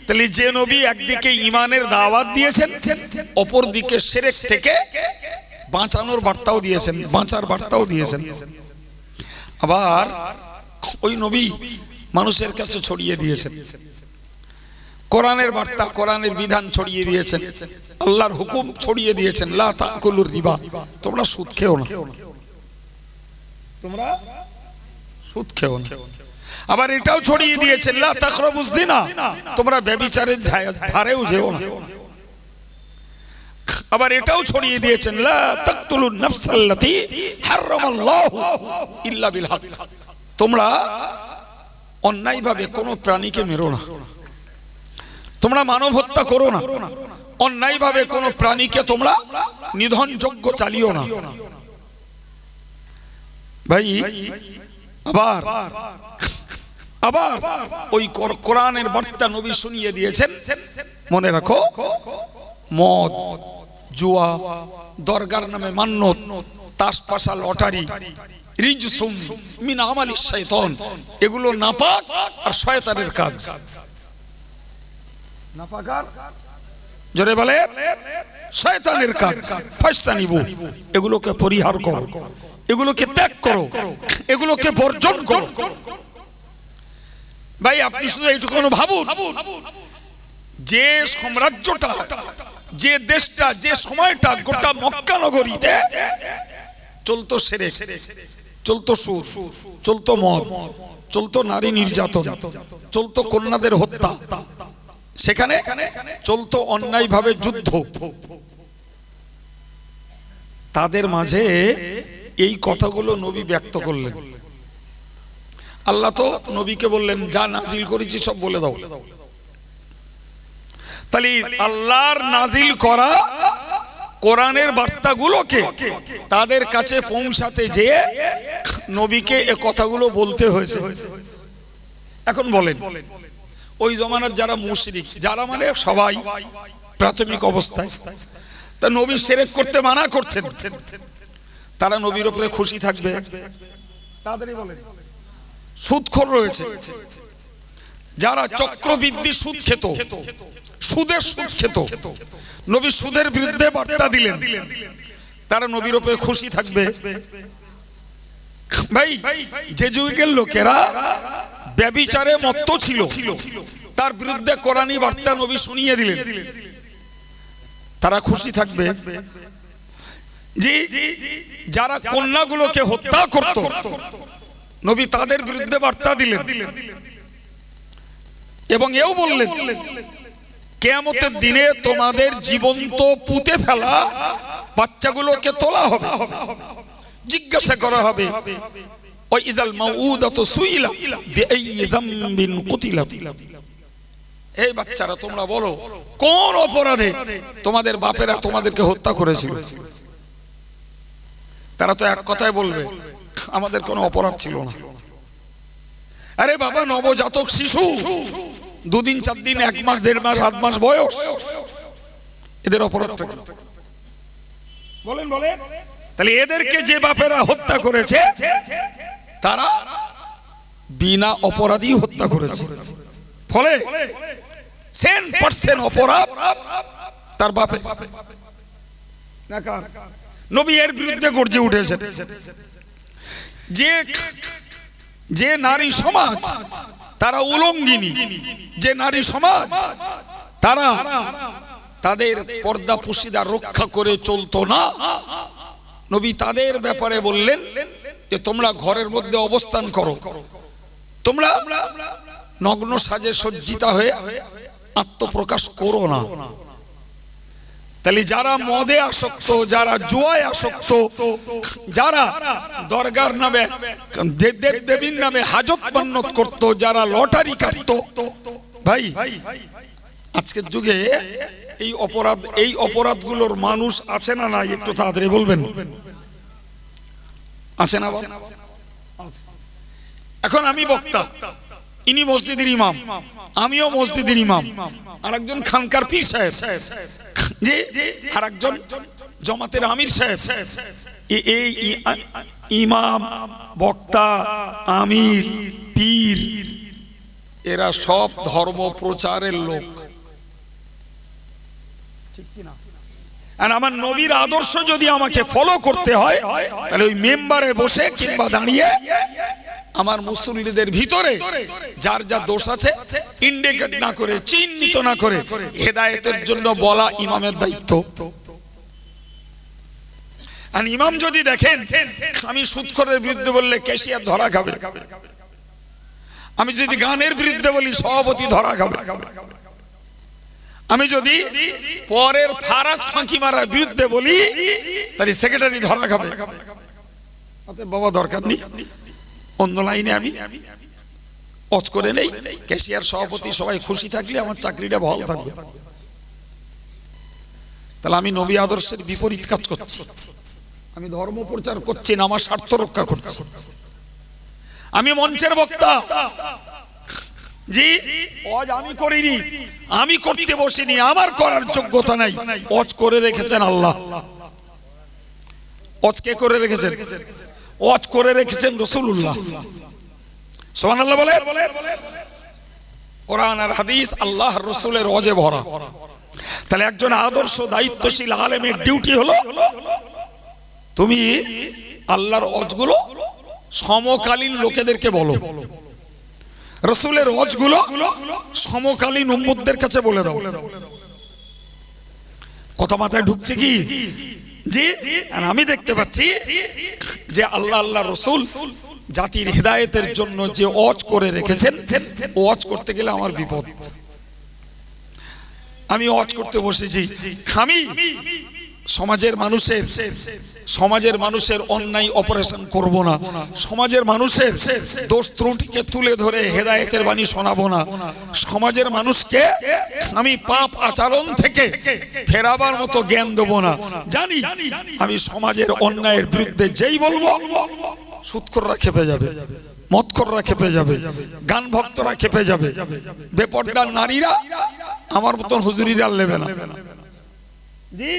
তাহলে যে নবী একদিকে ঈমানের দাওয়াত দিয়েছেন, অপর দিকে শিরক থেকে বাঁচানোর বার্তাও দিয়েছেন, বাঁচার বার্তাও দিয়েছেন। আবার ওই নবী মানুষের কাছে ছড়িয়ে দিয়েছেন কোরআনের বার্তা, কোরআনের বিধান ছড়িয়ে দিয়েছেন, আল্লাহর হুকুম ছড়িয়ে দিয়েছেন, লা তাকুলুর রিবা, তোমরা সুদ খেও না, তোমরা সুদ খেও না। আবার এটাও ছড়িয়ে দিয়েছেন লা তাকরাবুজ জিনা, তোমরা ব্যভিচারের ধারেও যেও না। আবার এটাও ছড়িয়ে দিয়েছেন লা তাকতুলুন নাফসাল্লাতী হারামাল্লাহু ইল্লা বিল হক, তোমরা অন্যায়ভাবে কোনো প্রাণীকে মেরো না, তোমরা মানব হত্যা করো না, অন্যায়ভাবে কোনো প্রাণীকে তোমরা নিধনযজ্ঞ চালিও না। ভাই আবার আবার ওই কোরআনের বার্তা নবী শুনিয়ে দিয়েছেন, মনে রাখো মদ, জুয়া, দরগার নামে মান্নত, তাসপাশা, লটারি, রিজসুম মিন আমালিশ শাইতান, এগুলো নাপাক আর শয়তানের কাজ। নাপাক আর জোরে বলে শয়তানের কাজ ফাস্তানিবু, এগুলোকে পরিহার করো, এগুলোকে ত্যাগ করো, এগুলোকে বর্জন করো। ভাই আপনি শুধু এইটুকু ভাবুন, যে সাম্রাজ্যটা, যে দেশটা, যে সময়টা গোটা মক্কা নগরীতে চলতো শিরক, চলতো সুদ, চলতো মদ, চলতো নারী নির্যাতন, চলতো কন্যাদের হত্যা, সেখানে চলতো অন্যায়ভাবে যুদ্ধ, তাদের মাঝে এই কথাগুলো নবী ব্যক্ত করলেন। আল্লাহ তো নবীকে বললেন যা নাজিল করেছি সব বলে দাও। তাহলে আল্লাহর নাজিল করা কোরআনের বার্তাগুলোকে তাদের কাছে পৌঁছাতে যেয়ে নবীকে এ কথাগুলো বলতে হয়েছে। এখন বলেন ওই জমানার যারা মুশরিক, যারা মানে সবাই প্রাথমিক অবস্থায়, তা নবী শিরক করতে মানা করছেন, তারা নবীর উপরে খুশি থাকবে? তাদেরই বলেন সুদখোর রয়েছে, যারা চক্রবৃদ্ধি সুদ খেত, সুদের সুদ খেত, নবী সুদের বিরুদ্ধে বার্তা দিলেন, তারা নবীর উপরে খুশি থাকবে? ভাই যে যুগের লোকেরা ব্যভিচারে মত্ত ছিল, তার বিরুদ্ধে কোরআনী বার্তা নবী শুনিয়ে দিলেন, তারা খুশি থাকবে? যে যারা কন্যাগুলোকে হত্যা করত, নবী তাদের বিরুদ্ধে বার্তা দিলেন এবং এও বললেন কিয়ামতের দিনে তোমাদের জীবন্ত পুঁতে ফেলা বাচ্চাগুলোকে তোলা হবে, জিজ্ঞাসা করা হবে ওয়া ইদাল মাউউদাতু সুইলা বিআইয়ি যামবিন কুতিলাত, এই বাচ্চারা তোমরা বলো কোন অপরাধে তোমাদের বাপেরা তোমাদেরকে হত্যা করেছিল? তারা তো এক কথায় বলবে আমাদের কোনো অপরাধ ছিল না। আরে বাবা, নবজাতক শিশু, 2 দিন 4 দিন 1 মাস 1.5 মাস 7 মাস বয়স, এদের অপরাধটা কি? বলেন বলেন। তাহলে এদেরকে যে বাপেরা হত্যা করেছে তারা বিনা অপরাধী হত্যা করেছে, ফলে 100% অপরাধ তার বাপের। নবী এর বিরুদ্ধে গর্জে উঠেছেন যে নারী সমাজ তারা উলঙ্গিনী, যে নারী সমাজ তারা তাদের পর্দা পুশিদা রক্ষা করে চলতো না, নবী তাদের ব্যাপারে বললেন যে তোমরা ঘরের মধ্যে অবস্থান করো, তোমরা নগ্ন সাজে সজ্জিতা হয়ে আত্মপ্রকাশ করো না। তাহলে যারা মদে আসক্ত, যারা জুয়ায় আসক্ত, যারা দরগার নামে দেব দেবীর নামে হাজত মান্নত করত, যারা লটারি কাটতো, ভাই আজকের যুগে এই অপরাধগুলোর মানুষ আছে না নাই? একটু তাড়াতাড়ি বলবেন, আছে না? এখন আমি বক্তা, ইনি মসজিদের ইমাম, আমিও মসজিদের ইমাম, আরেকজন খানকার পীর সাহেব, যে আরেকজন জামাতের আমির সাহেব। এই ইমাম, বক্তা, আমির, পীর এরা সব ধর্ম প্রচারের লোক, ঠিক কি না? আর আমার নবীর আদর্শ যদি আমাকে ফলো করতে হয়, তাহলে ওই মেম্বারে বসে কিংবা দাঁড়িয়ে আমার মুসল্লিদের ভিতরে যার যা দোষ আছে ইন্ডিকেট না করে, চিহ্নিত না করে হেদায়েতের জন্য বলা ইমামের দায়িত্ব। আর ইমাম যদি দেখেন আমি সুদখোরের বিরুদ্ধে বললে ক্যাশিয়ার ধরা খাবে, আমি যদি গানের বিরুদ্ধে বলি সভাপতি ধরা খাবে, আমি যদি পরের ফারাজ ফাঁকি মারার বিরুদ্ধে বলি তাহলে সেক্রেটারি ধরা খাবে, বাবা দরকার নেই, অন্য লাইনে আমি অজ করে নেই, ক্যাশিয়ার সভাপতি সবাই খুশি থাকলে আমার চাকরিটা ভালো থাকবে। তাহলে আমি নবী আদর্শের বিপরীত কাজ করছি, আমি ধর্ম প্রচার করছি না, আমার স্বার্থ রক্ষা করছি। আমি মঞ্চের বক্তা, জি অজ আমি করিনি, আমি করতে বসিনি, আমার করার যোগ্যতা নাই, অজ করে রেখেছেন আল্লাহ। অজ কে করে রেখেছেন? ওয়াজ করে রেখেছেন রাসূলুল্লাহ। সুবহানাল্লাহ বলে। কোরআন আর হাদিস আল্লাহর রাসূলের ওয়াজে ভরা। তাহলে একজন আদর্শ দায়িত্বশীল আলেমের ডিউটি হলো তুমি আল্লাহর ওয়াজগুলো সমকালীন লোকেদেরকে বলো, রাসূলের ওয়াজগুলো সমকালীন উম্মতদের কাছে বলে দাও। কথা মাথায় ঢুকছে কি? জি। আর আমি দেখতে পাচ্ছি যে আল্লাহ রাসূল জাতির হিদায়াতের জন্য যে ওয়াজ করে রেখেছেন, ওয়াজ করতে গেলে আমার বিপদ। আমি ওয়াজ করতে বসেছি, আমি সমাজের মানুষের অন্যায় অপারেশন করব না, সমাজের মানুষের দোষ ত্রুটিকে তুলে ধরে হেদায়েতের বাণী শোনাবো না, সমাজের মানুষকে আমি পাপ আচরণ থেকে ফেরাবার মতো জ্ঞান দেবো না। জানি আমি সমাজের অন্যায়ের বিরুদ্ধে যেই বলবো সুদখোররা খেপে যাবে, মদখোররা খেপে যাবে, গান ভক্তরা খেপে যাবে, বেপরদা নারীরা আমার মতন হুজুরিরা নেবে না। জি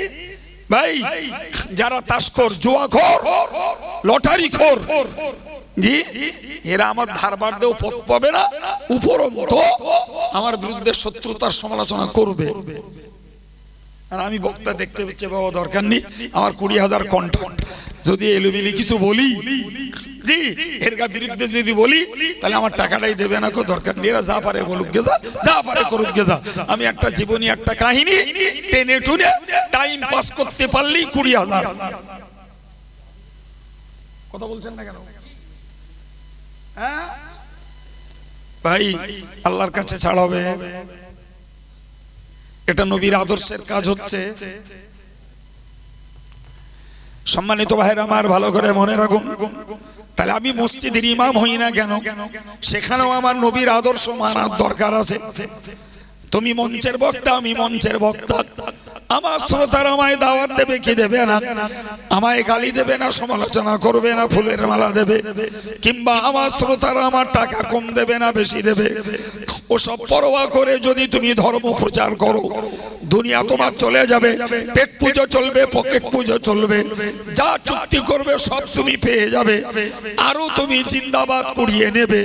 ভাই, যারা তাসখোর, জুয়াখোর, লটারিখোর, জি এরা আমার ধারবার দেও পথ পাবে না, উপরন্ত আমার বিরুদ্ধে শত্রুতার সমালোচনা করবে। আর আমি বক্তা দেখতে পাচ্ছি বাবা দরকার নেই, আমার 20,000 কন্ট্যাক্ট, যদি এলোমেলি কিছু বলি, জি এর বিরুদ্ধে যদি বলি তাহলে আমার টাকাটাই দেবে না, কো দরকার নেই, এরা যা পারে বলুক গে যা, যা পারে করুক গে যা। আমি একটা জীবনী, একটা কাহিনী টেনে টুনে টাইম পাস করতে পারলেই 20,000। কথা বলছেন না কেন ভাই? আল্লাহর কাছে ছাড়াবে, এটা নবীর আদর্শের কাজ হচ্ছে। সম্মানিত ভাইরা আমার, ভালো করে মনে রাখুন, তাহলে আমি মসজিদের ইমাম হই না কেন, সেখানেও আমার নবীর আদর্শ মানার দরকার আছে। তুমি মঞ্চের বক্তা, আমি মঞ্চের বক্তা, আমার শ্রোতারা আমায় দাওয়াত দেবে কি দেবে না, আমায় গালি দেবে না, সমালোচনা করবে না, ফুলের মালা দেবে, কিংবা আমার শ্রোতারা আমার টাকা কম দেবে না বেশি দেবে, ওসব পরোয়া করে যদি তুমি ধর্ম প্রচার করো, দুনিয়া তোমার চলে যাবে, পেট পুজো চলবে, পকেট পুজো চলবে, যা চুক্তি করবে সব তুমি পেয়ে যাবে, আরো তুমি জিন্দাবাদ কুড়িয়ে নেবে।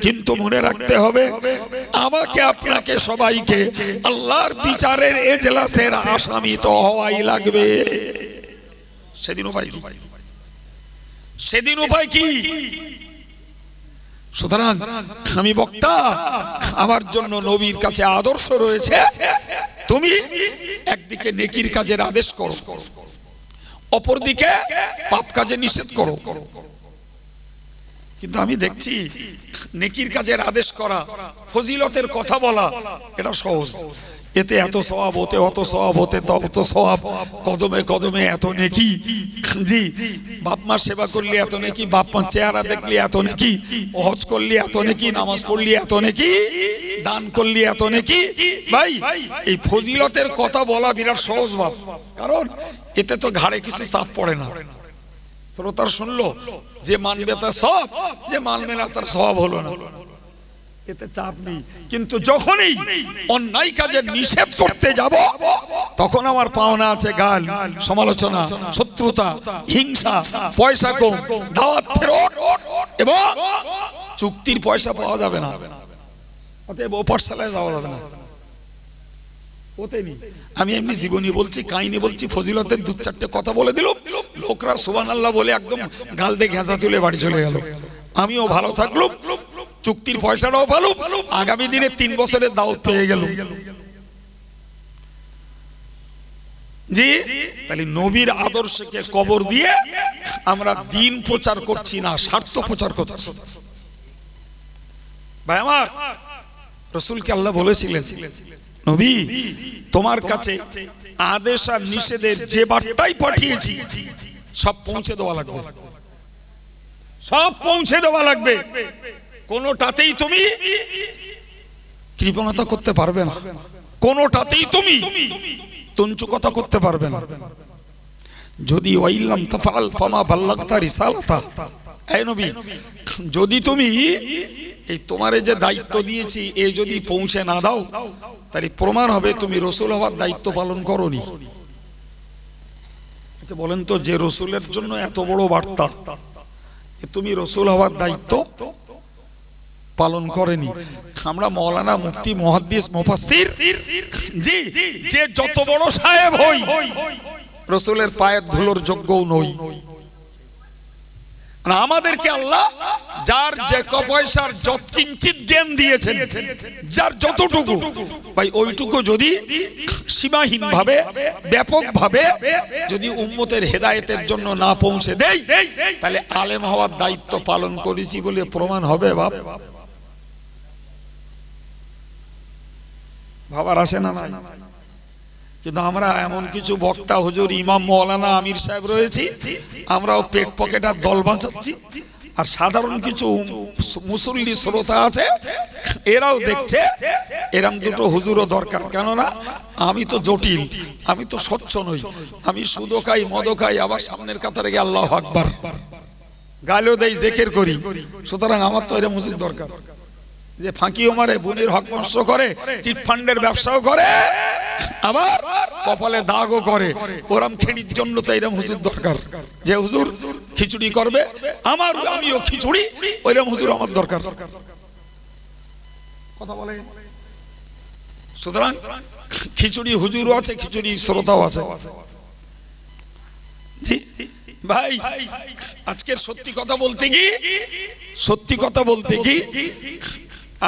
কিন্তু মনে রাখতে হবে, আমাকে আপনাকে সবাইকে আল্লাহর বিচারের এজলাসের আসামি তো হওয়াই লাগবে। সেদিন উপায় কি? সেদিন উপায় কি? সুতরাং আমি বক্তা, আমার জন্য নবীর কাছে আদর্শ রয়েছে। তুমি একদিকে নেকির কাজের আদেশ করো, অপরদিকে পাপ কাজে নিষেধ করো। কিন্তু আমি দেখছি নেকির কাজের আদেশ করা, ফজিলতের কথা বলা, এটা সহজ, এতে এত সওয়াব, ওতে অত সওয়াব, ওতে তত সওয়াব, কদমে কদমে এত নেকি। জি, বাপ মা সেবা করলে এত নেকি, বাপ মা চেহারা দেখলে এত নেকি, হজ করলে এত নেকি, নামাজ পড়লে এত নেকি, দান করলে এত নেকি। ভাই, এই ফজিলতের কথা বলা বিরাট সহজ বাপ, কারণ এতে তো ঘাড়ে কিছু চাপ পড়ে না। শ্রোতার শুনলো, যে মানবে তার সওয়াব, যে মানবে না তার সওয়াব হলো না, এতে চাপ নেই। কিন্তু যখনই অন্যায় কাজের নিষেধ করতে যাব, তখন আমার পাওনা আছে গাল, সমালোচনা, শত্রুতা, হিংসা, পয়সা কম, দাওয়াত ফেরত, এবং চুক্তির পয়সা পাওয়া যাবে না। অতএব ও পাঠশালায় যাওয়া যাবে না। আমি এমনি জীবনী বলছি, কাহিনী বলছি, ফজিলতের 2-4টে কথা বলে দিল, লোকরা সুবহানাল্লাহ বলে একদম গাল দিয়ে ঘেঁষা তুলে বাড়ি চলে গেল। আমিও ভালো থাকলাম, চুক্তির পয়সাটাও পালো, আগামী দিনে 3 বছরের দাওয়াত পেয়ে গেল। জি, তাহলে নবীর আদর্শকে কবর দিয়ে আমরা দিন প্রচার করছি না, স্বার্থ প্রচার করছি। ভাই আমার, রাসূলকে আল্লাহ বলেছিলেন, নবী তোমার কাছে আদেশ আর নিষেধের যে বার্তাই পাঠিয়েছি সব পৌঁছে দেওয়া লাগবে, সব পৌঁছে দেওয়া লাগবে। কোনটাতেই তুমি কৃপণতা করতে পারবে না, কোনটাতেই তুমি তঞ্চুকতা করতে পারবে না। যদি ওয়াইল্লাম তাফআল ফামা বাল্লাগতা রিসালাতা, এই নবী যদি তুমি এই তোমার যে দায়িত্ব দিয়েছি এ যদি পৌঁছে না দাও, তাহলে প্রমাণ হবে তুমি রাসূল হওয়ার দায়িত্ব পালন করোনি। আচ্ছা বলেন তো, যে রাসূলের জন্য এত বড় বার্তা, তুমি রাসূল হওয়ার দায়িত্ব পালন করেনি। আমরা মৌলানা মুফতি মুহাদ্দিস মুফাসসির জি যে যত বড় সাহেব হই রাসূলের পায়ের ধুলোর যোগ্যও নই। আমাদেরকে আল্লাহ যার যে পয়সার যত কিঞ্চিত জ্ঞান দিয়েছেন, যার যতটুকু ভাই ওইটুকু যদি সীমাহীন ভাবে ব্যাপক ভাবে যদি উম্মতের হেদায়েতের জন্য না পৌঁছে দেই, তাহলে আলেম হওয়ার দায়িত্ব পালন করেছি বলে প্রমাণ হবে। বাপ ভাবার আসে না নাই? কিন্তু আমরা এমন কিছু বক্তা হুজুর ইমাম মৌলানা আমির সাহেব রয়েছি, আমরাও পেট পকেটার দল বাঁচাচ্ছি, আর সাধারণ কিছু মুসল্লি শ্রোতা আছে এরাও দেখছে এরম দুটো হুজুরও দরকার। কেননা আমি তো জটিল, আমি তো স্বচ্ছ নই, আমি সুদও খাই মদও খাই, আবার সামনের কাতারে গিয়ে আল্লাহু আকবার গালিও দেই জিকির করি। সুতরাং আমার তো এরম হুজুর দরকার যে ফাঁকিও মারে, বোনের হক নষ্ট করে, চিট ফান্ডের ব্যবসাও করে, আবার কপালে দাগও করে। ওরম খেড়ির জন্য তো এরম হুজুর দরকার, যে হুজুর খিচুড়ি করবে আমিও খিচুড়ি, ওইরকম হুজুর আমার দরকার। কথা বলে। সুতরাং খিচুড়ি হুজুরও আছে, খিচুড়ি শ্রোতাও আছে। জি ভাই, আজকের সত্যি কথা বলতে কি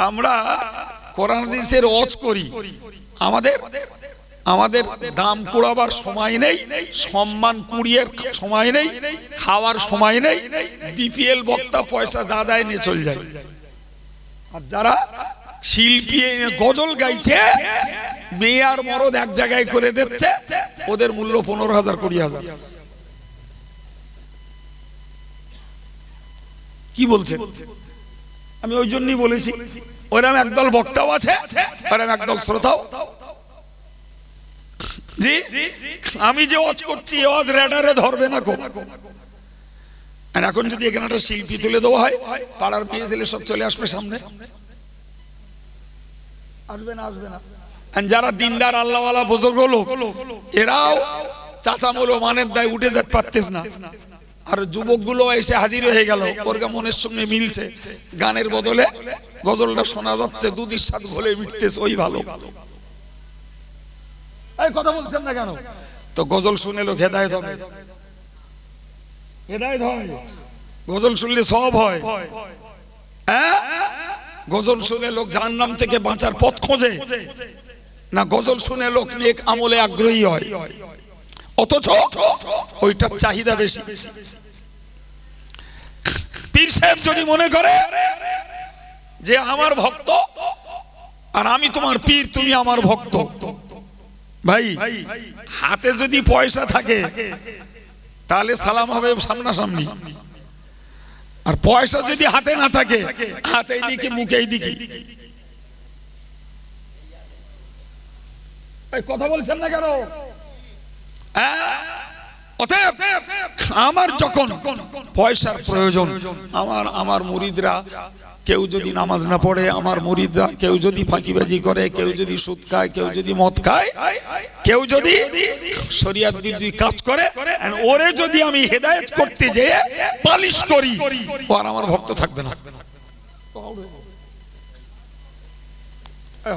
আমরা কোরআন হাদিসের ওয়াজ করি, আমাদের দাম কুড়াবার সময় নেই, সম্মান কুড়িয়ে সময় নেই, খাওয়ার সময় নেই। বিপিএল বক্তা পয়সা দাদায় নিয়ে চলে যায়, আর যারা শিল্পী গজল গাইছে মেয়ে আর মরদ এক জায়গায় করে দিচ্ছে, ওদের মূল্য 15,000 20,000। কি বলছেন? আমি ওই জন্যই বলেছি ওরকম একদল বক্তাও আছে, ওরকম একদল শ্রোতাও। জি আমি যে ওয়াজ করছি ওয়াজ রেডারে ধরবে না কো। আর এখন যদি এখানে একটা শিল্পী তুলে দেওয়া হয়, পাড়ার মেয়ে ছেলে সব চলে আসবে সামনে, আসবে না। আর যারা দিনদার আল্লাহওয়ালা বুজুর্গ লোক, এরাও চাচামুলো মানের দায় উঠে যেতে পারতেছ না। আর যুবকগুলো এসে হাজির হয়ে গেল, ওর মনের সঙ্গে মিলছে, গানের বদলে গজলটা শোনা যাচ্ছে, দুধের সাথ ঘোলে মিটতেছে, ওই ভালো। এই কথা বলছেন না কেন? তো গজল শুনে লোক হেদায়েত হবে, গজল শুনলে সব হয়। হ্যাঁ, গজল শুনে লোক জাহান্নাম থেকে বাঁচার পথ খোঁজে না, গজল শুনে লোক নেক আমলে আগ্রহী হয়, অথচ ওইটার চাহিদা বেশি। পীর সাহেব যদি মনে করে যে আমার ভক্ত আর আমি তোমার পীর, তুমি আমার ভক্ত, ভাই হাতে যদি পয়সা থাকে তাহলে সালাম হবে সামনাসামনি, আর পয়সা যদি হাতে না থাকে হাতে দিকে মুখেই দিকে। কথা বলছেন না কেন? অতএব আমার যখন পয়সার প্রয়োজন, আমার মুরিদরা কেউ যদি নামাজ না পড়ে, আমার মুরিদরা কেউ যদি ফাঁকিবাজি করে, কেউ যদি সুদ খায়, কেউ যদি মদ খায়, কেউ যদি শরিয়ত বিরোধী কাজ করে, ওরে যদি আমি হেদায়েত করতে যেয়ে পালিশ করি, ও আর আমার ভক্ত থাকবে না।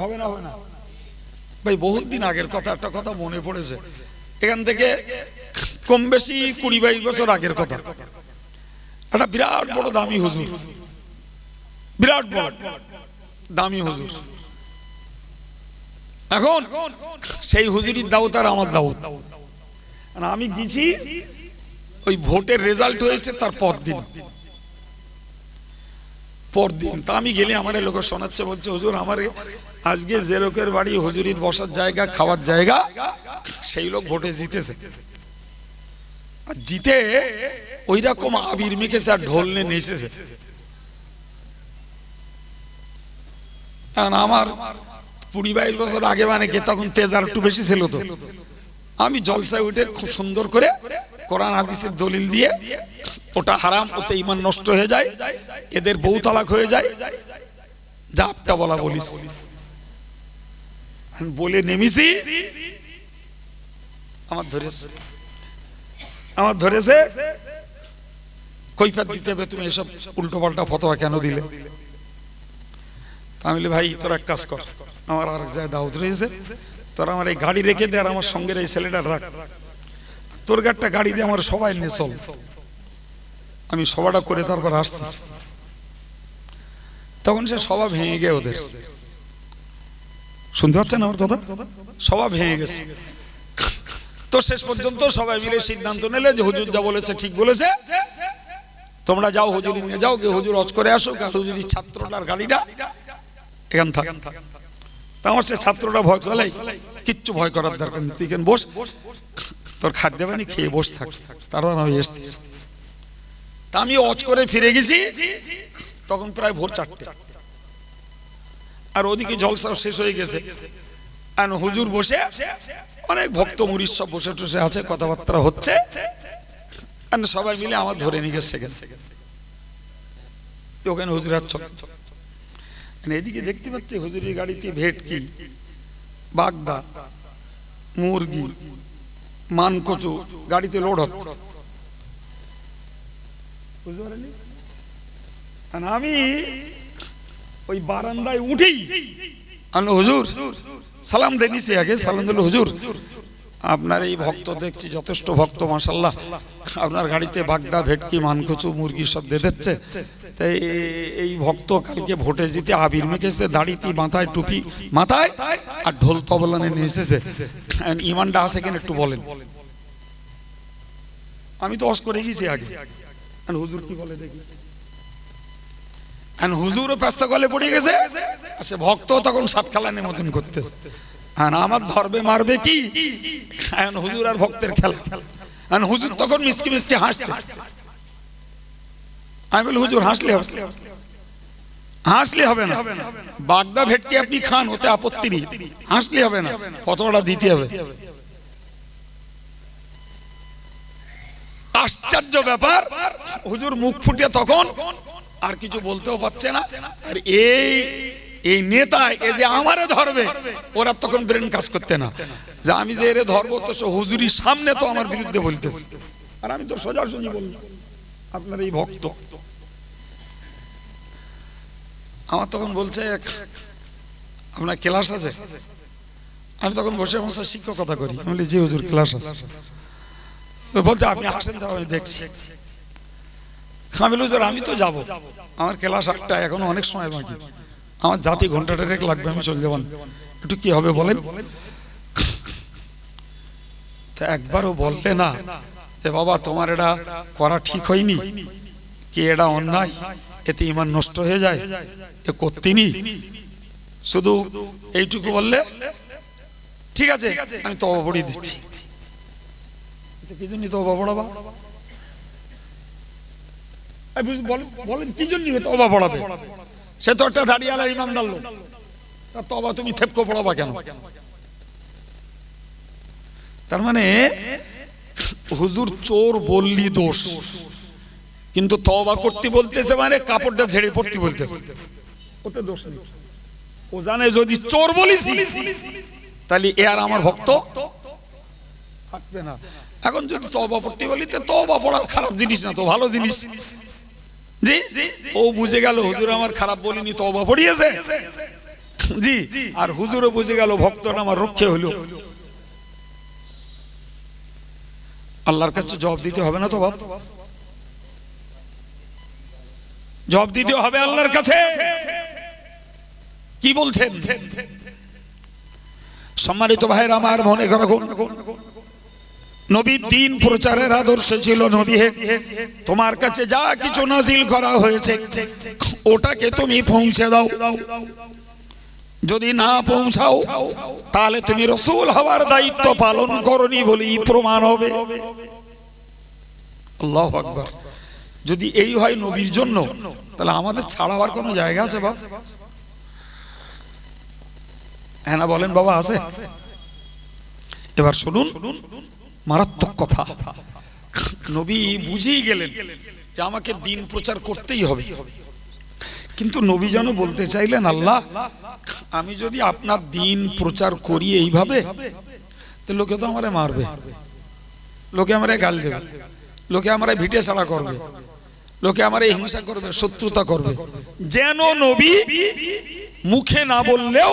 হবে না ভাই। বহুত দিন আগের কথা, একটা কথা মনে পড়েছে, এখান থেকে কম বেশি 20-22 বছর আগের কথা। একটা বিরাট বড় দামি হুজুর, বিরাট বড় দামি হুজুর। এখন সেই হুজুরির দাওয়াত আর আমার দাওয়াত। আমি গেছি, ওই ভোটের রেজাল্ট হয়েছে তার পরদিন। তা আমি গেলে আমার লোক শোনাচ্ছে, বলছে হুজুর আমার আজকে যে লোকের বাড়ি হুজুরির বসার জায়গা, খাওয়ার জায়গা, সেই লোক ভোটে জিতেছে। আর জিতে ওই রকম আবির মেখেছে আর ঢোল নিয়ে নেচেছে। আমার 20-22 বছর আগে, মানে কি তখন তেজ আর একটু বেশি ছিল। তো আমি জলসায় উঠে খুব সুন্দর করে কোরআন হাদিসের দলিল দিয়ে, ওটা হারাম, ওতে ঈমান নষ্ট হয়ে যায়, এদের বউ তালাক হয়ে যায়, জাপটা বলা বলিস বলে নেমেছি। আমার ধরেছে কৈফিয়ত দিতে হবে, তুমি এসব উল্টো পাল্টা ফতোয়া কেন দিলে? আমি বলি ভাই তোরা এক কাজ কর, আমার আর এক জায়গায় দাওয়াত রয়েছে, তোরা আমার এই গাড়ি রেখে দে আর আমার সঙ্গের এই ছেলেটা রাখ, তোর গাড়িটা গাড়ি দিয়ে আমার সবাই নিয়ে চল, আমি সভাটা করে তারপর আসতেছি। তখন সে সভা ভেঙে গে ওদের, শুনতে পাচ্ছেন আমার কথা? সভা ভেঙে গেছে। তো শেষ পর্যন্ত সবাই মিলে সিদ্ধান্ত নিলে যে হুজুর যা বলেছে ঠিক বলেছে, তোমরা যাও হুজুরি নিয়ে যাও, কে হুজুর হজ করে আসো, হুজুরি ছাত্রটার গাড়িটা এখান থাক। আমার সে ছাত্রটা ভয় চলে, কিচ্ছু ভয় করার দরকার নেই, তুই এখানে বস, তোর খাট দেবে না, খেয়ে বস থাক, তারপর আমি এসতেছি। তা আমি হজ করে ফিরে গেছি, তখন প্রায় ভোর 4টে, আর ওদিকে জলসাও শেষ হয়ে গেছে। আর হুজুর বসে, অনেক ভক্ত মুরিদ সব বসে টসে আছে, কথাবার্তা হচ্ছে, আর সবাই মিলে আমার ধরে নিয়ে গেছে ওখানে হুজুর আর চলে। এদিকে দেখতে পাচ্ছি হুজুরের গাড়িতে ভেটকি, বাগদা, মুরগি, মানকচু গাড়িতে লোড হচ্ছে। আমি ওই বারান্দায় উঠেই হুজুর সালাম দেনিছি, আগে সালাম দিল, হুজুর আপনার এই ভক্ত দেখছি যথেষ্ট ভক্ত, মাশাআল্লাহ, আপনার গাড়িতে বাগদা, ভেটকি, মানকচু, মুরগি সব দিয়ে দিচ্ছে, তাই এই ভক্ত কালকে ভোটে জিতে আবির মেখেছে, দাড়িতে, মাথায় টুপি মাথায়, আর ঢোল তবলা নিয়ে এসেছে, ইমানটা আছে কিনা একটু বলেন। আমি তো হজ করে গেছি আগে, হুজুর কি বলে দেখি। হুজুরও ব্যস্ত গলে পড়ে গেছে, সে ভক্ত তখন সাত খেলানের মতন করতেছে, আমার ধরবে মারবে কি, হুজুর আর ভক্তের খেলা। হুজুর তখন মিসকি মিসকি হাসতেছে। আমি বলি হুজুর হাসলে হবে, হাসলে হবে না, বাগদা ভেটকি আপনি খান, ওতে আপত্তি নেই, হাসলে হবে না, কতটা দিতে হবে। আশ্চর্য ব্যাপার, হুজুর মুখ ফুটিয়ে তখন আর কিছু বলতেও পারছে না। আর এই নেতা এই যে আমারে ধরবে, ওরা তখন ব্রেন কাজ করতে না, যে আমি যে এরে ধরবো তো হুজুরির সামনে তো আমার বিরুদ্ধে বলতেছে, আর আমি তো সোজাসুজি বললাম আপনার এই ভক্ত। আমার তখন বলছে আপনার ক্লাস আছে, আমি তখন বসে আমার শিক্ষকতা করি, আমি বলি জি হুজুর ক্লাস আছে। বলতে আপনি আসেন, আমি দেখছি। আমি বলি হুজুর আমি তো যাবো, আমার ক্লাস 8টা, এখনো অনেক সময় বাকি, আমার জাতি ঘন্টাটা রেখ লাগবে, আমি চলে যাবেন, একটু কি হবে বলেন। একবারও বললে না যে বাবা তোমার এটা করা ঠিক হয়নি, কি এটা অন্যায়, এতে ইমান নষ্ট হয়ে যায়, এ করতেনি, শুধু এইটুকু বললে ঠিক আছে আমি তওবা পড়িয়ে দিচ্ছি। কি জন্য তওবা পড়াবা, বলেন কি জন্য তওবা পড়াবে? সে তো একটা দাঁড়িয়ালা ইমানদার লোক, তার তওবা তুমি থেপকো পড়াবা কেন? তার মানে হুজুর চোর বললি দোষ, কিন্তু তওবা করতে বলতেছে মানে কাপড়টা ঝেড়ে পড়তে বলতেছে, ওতে দোষ নেই। ও জানে যদি চোর বলিছি তাহলে এ আর আমার ভক্ত থাকবে না। এখন যদি তওবা পড়তে বলি, তো তওবা পড়া খারাপ জিনিস না, তো ভালো জিনিস। জি, ও বুঝে গেল হুজুর আমার খারাপ বলিনি, তওবা পড়িয়েছে। জি, আর হুজুরও বুঝে গেল ভক্তটা আমার রক্ষে হলো। আল্লাহর কাছে জবাব দিতে হবে না তো বাপ, জবাব দিতে হবে আল্লাহর কাছে। কি বলছেন সম্মানিত ভাইরা আমার, মনে রাখুন নবীর দিন প্রচারের আদর্শ ছিল নবী হে তোমার কাছে যা কিছু নাজিল করা হয়েছে ওটাকে তুমি পৌঁছে দাও, যদি না পৌঁছাও তাহলে তুমি রাসূল হওয়ার দায়িত্ব পালন করনি বলেই প্রমাণ হবে। আল্লাহু আকবার। যদি এই হয় নবীর জন্য, তাহলে আমাদের ছাড়াবার কোনো জায়গা আছে বাবা? হ্যাঁ না বলেন বাবা, আছে? এবার শুনুন মারাত্মক কথা, নবী বুঝেই গেলেন যে আমাকে দিন প্রচার করতেই হবে, কিন্তু নবী যেন বলতে চাইলেন আল্লাহ আমি যদি আপনার দিন প্রচার করি এইভাবে, তো লোকে তো আমারে মারবে, লোকে আমারে গাল দেবে, লোকে আমারে ভিটে ছাড়া করবে, লোকে আমারে হিংসা করবে, শত্রুতা করবে। যেন নবী মুখে না বললেও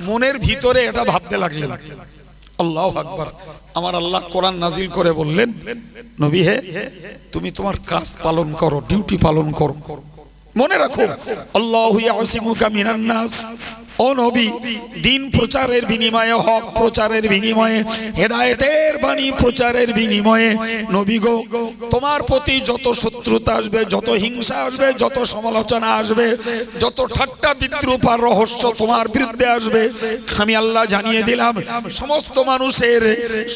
মনের ভিতরে এটা ভাবতে লাগলেন। আল্লাহু আকবার। আমার আল্লাহ কোরআন নাজিল করে বললেন, নবী হে, তুমি তোমার কাজ পালন করো, ডিউটি পালন করো। মনে রাখো, আল্লাহু ইয়াসিমুকা মিনান নাস। ও নবী, দিন প্রচারের বিনিময়ে, হক প্রচারের বিনিময়ে, হেদায়েতের বাণী প্রচারের বিনিময়ে নবী গো, তোমার প্রতি যত শত্রুতা আসবে, যত হিংসা আসবে, যত সমালোচনা আসবে, যত ঠাট্টা বিদ্রূপ আর রহস্য তোমার বিরুদ্ধে আসবে, আমি আল্লাহ জানিয়ে দিলাম, সমস্ত মানুষের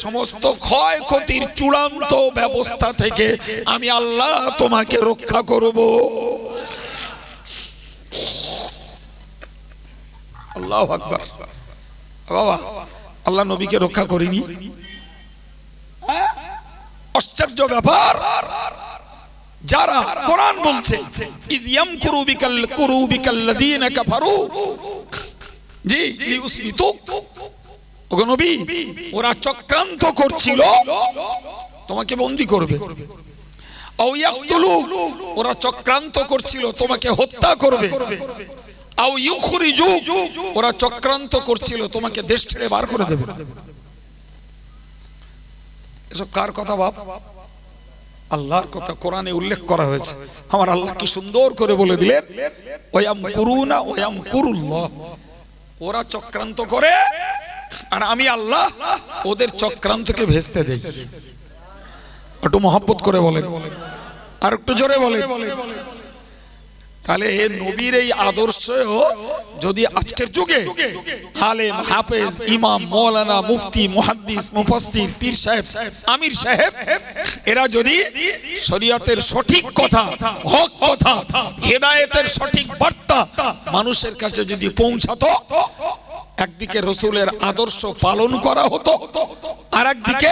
সমস্ত ক্ষয়ক্ষতির চূড়ান্ত ব্যবস্থা থেকে আমি আল্লাহ তোমাকে রক্ষা করব। আল্লাহু আকবার। বাবা, আল্লাহ নবীকে রক্ষা করেনি? আশ্চর্য ব্যাপার। যারা কোরআন বলছে ইদিয়াম কুরুবিকাল্লাযীনা কাফারু, জি লিউসবিতুক, ওগো নবী, ওরা চক্রান্ত করছিল তোমাকে বন্দী করবে। আও ইয়াকতুলুক, ওরা চক্রান্ত করছিল তোমাকে হত্যা করবে। আও ইউখরিজুক, ওরা চক্রান্ত করছিল তোমাকে দেশ ছেড়ে বার করে দেবে। এসব কার কথা বাপ? আল্লাহর কথা কোরআনে উল্লেখ করা হয়েছে। আমার আল্লাহ কি সুন্দর করে বলে দিলেন, ওয়ায়ামকুরুনা ওয়ায়ামকুরুল্লাহ। ওরা চক্রান্ত করে আর আমি আল্লাহ ওদের চক্রান্তকে ভেস্তে দেই। একটু মহব্বত করে বলেন, আর একটু জোরে বলেন। তাহলে নবীর এই আদর্শ যদি আজকের যুগে আলেম, হাফেজ, ইমাম, মৌলানা, মুফতি, মুহাদ্দিস, মুফাসসির, পীর সাহেব, আমির সাহেব, এরা যদি শরীয়তের সঠিক কথা, হক কথা, হেদায়েতের সঠিক বার্তা মানুষের কাছে যদি পৌঁছাতো, একদিকে রসুলের আদর্শ পালন করা হতো, আর একদিকে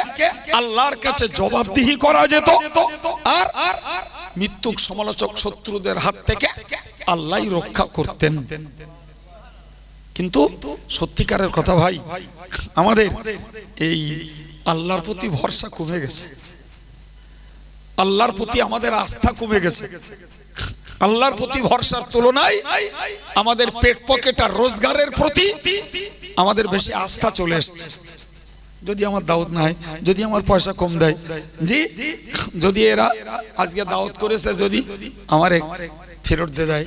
আল্লাহর কাছে জবাবদিহি করা যেত, আর মৃত্যুক সমালোচক শত্রুদের হাত থেকে আল্লাহই রক্ষা করতেন। কিন্তু সত্যিকারের কথা ভাই, আমাদের এই আল্লাহর প্রতি ভরসা কমে গেছে, আল্লাহর প্রতি আমাদের আস্থা কমে গেছে। আল্লাহর প্রতি ভরসার তুলনায় আমাদের পেট পকেট আর রোজগারের প্রতি আমাদের বেশি আস্থা চলে এসেছে। যদি আমার দাওয়াত নাই, যদি আমার পয়সা কম দেয়, জি যদি এরা আজকে দাওয়াত করেছে যদি আমার ফেরত দিয়ে দেয়,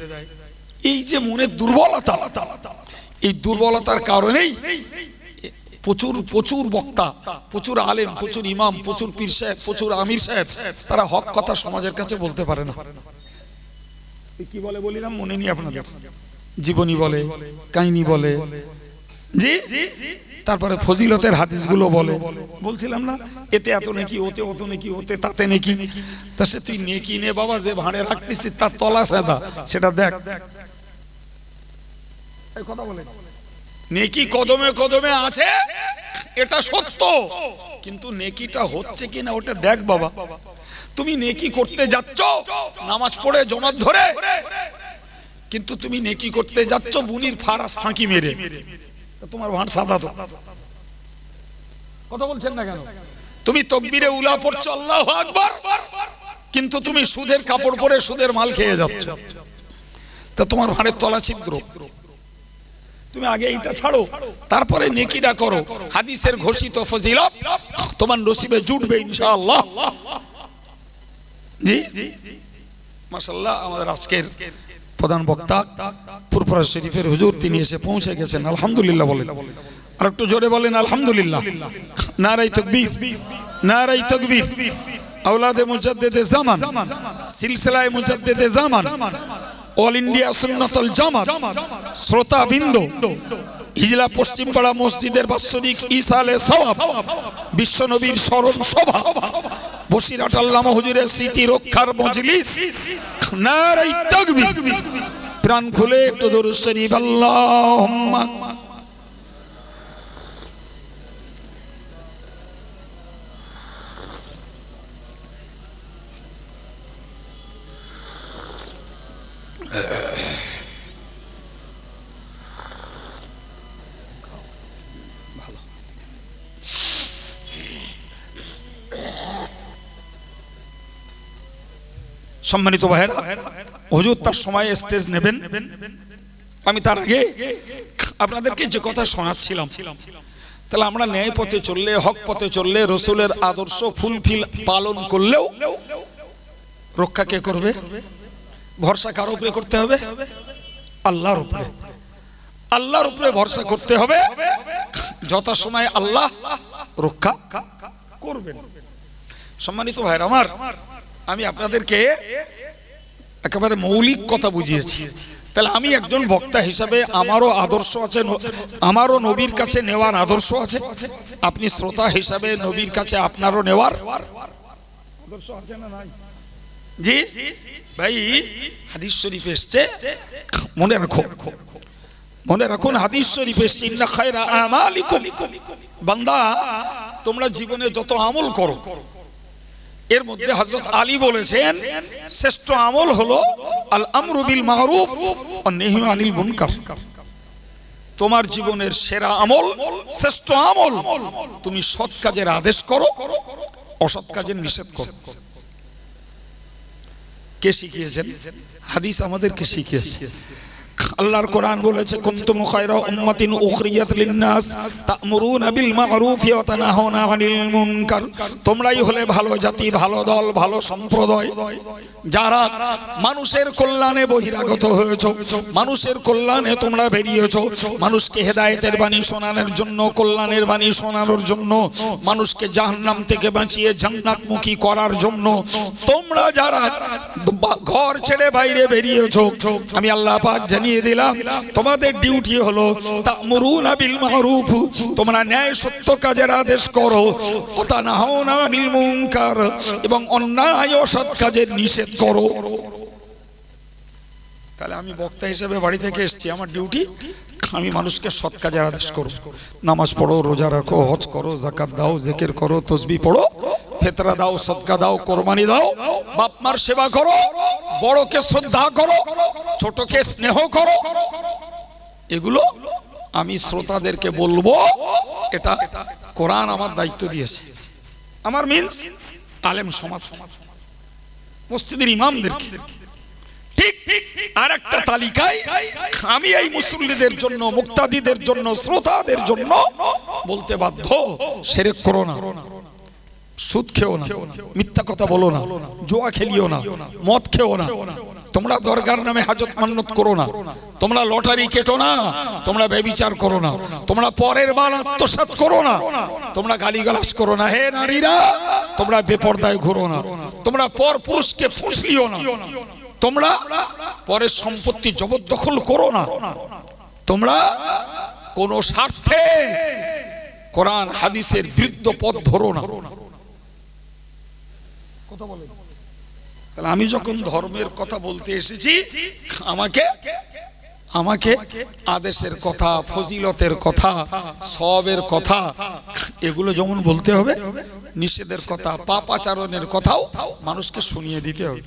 এই যে মনের দুর্বলতা, এই দুর্বলতার কারণেই প্রচুর প্রচুর বক্তা, প্রচুর আলেম, প্রচুর ইমাম, প্রচুর পীর সাহেব, প্রচুর আমির সাহেব, তারা হক কথা সমাজের কাছে বলতে পারে না। কি বলে বলিলাম মনে নেই আপনাদের? জীবনী বলে, কাহিনী বলে, জি তারপরে ফজিলতের হাদিসগুলো বলে। বলছিলাম না, এতে এত নেকি, ওতে অত নেকি, ওতে তাতে নেকি। তা সে তুই নেকি নে বাবা, যে ভাড়ে রাখতেছিস তার তলা সাদা, সেটা দেখ। কথা বলে নেকি কদমে কদমে আছে, এটা সত্য, কিন্তু নেকিটা হচ্ছে কিনা ওটা দেখ বাবা। তুমি নেকি করতে যাচ্ছ নামাজ পড়ে জমাত ধরে, কিন্তু তুমি নেকি করতে যাচ্ছ বুনির ফারাস ফাঁকি মেরে, তোমার ভাঁড় সাদা তো। কথা বলছেন না কেন? তুমি তাকবীরে উলা পড়ছো আল্লাহু আকবার, কিন্তু তুমি সুদের কাপড় পরে সুদের মাল খেয়ে যাচ্ছ, তা তোমার ভাঁড়ের তলা ছিদ্র। তুমি আগে এইটা ছাড়ো, তারপরে নেকিটা করো। হাদিসের ঘোষিত ফজিলত তোমার নসিবে জুটবে ইনশাআল্লাহ। জি মাশাআল্লাহ। আমাদের আজকের প্রধান বক্তা ফুরফুরা শরীফের হুজুর, তিনি এসে পৌঁছে গেছেন, আলহামদুলিল্লাহ বলেন। আর একটু জোরে বলেন আলহামদুলিল্লাহ। নারায়ে তাকবীর, নারায়ে তাকবীর। আওলাদে মুজাদ্দিদে জামান, সিলসিলায়ে মুজাদ্দিদে জামান, অল ইন্ডিয়া সুন্নাতুল জামাত শ্রোতা বিন্দু, হিজলা পশ্চিমপাড়া মসজিদের বাৎসরিক ইসালে সওয়াব বিশ্ব নবীর স্মরণ সভা, বসিরহাট আল্লামা হুজুরের স্মৃতি রক্ষার মজলিস, নারায়ে তাকবীর। প্রাণ খুলে একটু দরুদ শরীফ আল্লাহুম্মা। সম্মানিত ভাইরা, হুজুর তার সময় স্টেজ নেবেন, আমি তার আগে আপনাদেরকে যে কথা শোনাচ্ছিলাম, তাহলে আমরা ন্যায় পথে চললে, হক পথে চললে, রসুলের আদর্শ ফুলফিল পালন করলেও রক্ষা কে করবে? ভরসা কার উপরে করতে হবে? আল্লাহর উপরে। আল্লাহর উপরে ভরসা করতে হবে, যথাসময় আল্লাহ রক্ষা করবেন। সম্মানিত ভাইরা আমার, আমি আপনাদেরকে একেবারে মৌলিক কথা বুঝিয়েছি। তাহলে আমি একজন বক্তা হিসাবে আমারও আদর্শ আছে, আমারও নবীর কাছে নেওয়ার আদর্শ আছে। আপনি শ্রোতা হিসাবে নবীর কাছে আপনারও নেওয়ার আদর্শ আছে না নাই? জি ভাই, হাদিস শরীফে এসেছে, মনে রাখো, মনে রাখুন, হাদিস শরীফে এসেছে, ইন্না খায়রা আমালিকুম, বান্দা তোমরা জীবনে যত আমল করো, এর মধ্যে হযরত আলী বলেছেন শ্রেষ্ঠ আমল হলো আল আমরু বিল মারুফ ওয়া নাহয়ু আনিল মুনকার। তোমার জীবনের সেরা আমল, শ্রেষ্ঠ আমল, তুমি সৎ কাজের আদেশ করো, অসৎ কাজের নিষেধ করো। কে শিখিয়েছেন? হাদিস আমাদেরকে শিখিয়েছে। আল্লাহর কোরআন বলেছে, কুনতুম খায়রা উম্মাতিন উখরিজাত লিন-নাস তা'মুরুনা বিল মা'রুফি ওয়া তানহাউনা আনিল মুনকার। তোমরাই হলে ভালো জাতি, ভালো দল, ভালো সম্প্রদায়, যারা মানুষের কল্যাণে বহিরাগত হয়েছো, মানুষের কল্যাণে তোমরা বেরিয়েছো, মানুষকে হেদায়েতের বাণী শোনানোর জন্য, কল্যাণের বাণী শোনানোর জন্য, মানুষকে জাহান্নাম থেকে বাঁচিয়ে জান্নাতমুখী করার জন্য তোমরা যারা ঘর ছেড়ে বাইরে বেরিয়েছো, আমি আল্লাহ পাক জানিয়ে দিলাম তোমাদের ডিউটি হলো তা'মুরুনা বিল মা'রুফ, তোমরা ন্যায় সত্য কাজের আদেশ করো, ওয়া তানহাউনা আনিল মুনকার, এবং অন্যায় অসৎ কাজের নিষেধ করো। তাহলে আমি বক্তা হিসেবে বাড়ি থেকে এসেছি, আমার ডিউটি আমি মানুষকে সৎ কাজের আদেশ করব। নামাজ পড়ো, রোজা রাখো, হজ করো, যাকাত দাও, জিকির করো, তাসবিহ পড়ো, ফিতরা দাও, সদকা দাও, কুরবানি দাও, বাপ মার সেবা করো, বড়কে শ্রদ্ধা করো, ছোটকে স্নেহ করো। এগুলো আমি শ্রোতাদেরকে বলবো, এটা কোরআন আমার দায়িত্ব দিয়েছে। আমার মিন্স আলেম সমাজ, মসজিদের ইমামদেরকে। ঠিক আর একটা তালিকায় আমি এই মুসল্লিদের জন্য, মুক্তাদিদের জন্য, শ্রোতাদের জন্য বলতে বাধ্য, শিরক করো না, সুদ খেও না, মিথ্যা কথা বলো না, জুয়া খেলিও না, মদ খেও না, তোমরা দরগার নামে হাজত মান্নত করো না, তোমরা লটারি কেটো না, তোমরা ব্যভিচার করো না, তোমরা পরের মাল আত্মসাৎ করো না, তোমরা গালিগালাজ করো না, হে নারীরা তোমরা বেপরদায় ঘুরো না, তোমরা পর পুরুষকে ফুসলিও না, তোমরা পরের সম্পত্তি জবরদখল করো না, তোমরা কোন স্বার্থে কোরআন হাদিসের বিরুদ্ধ পথ ধরো না। কথা বলেন। তাহলে আমি যখন ধর্মের কথা বলতে এসেছি, আমাকে আদেশের কথা, ফজিলতের কথা, সওয়াবের কথা, এগুলো যেমন বলতে হবে, নিষেধের কথা, পাপাচারণের কথাও মানুষকে শুনিয়ে দিতে হবে।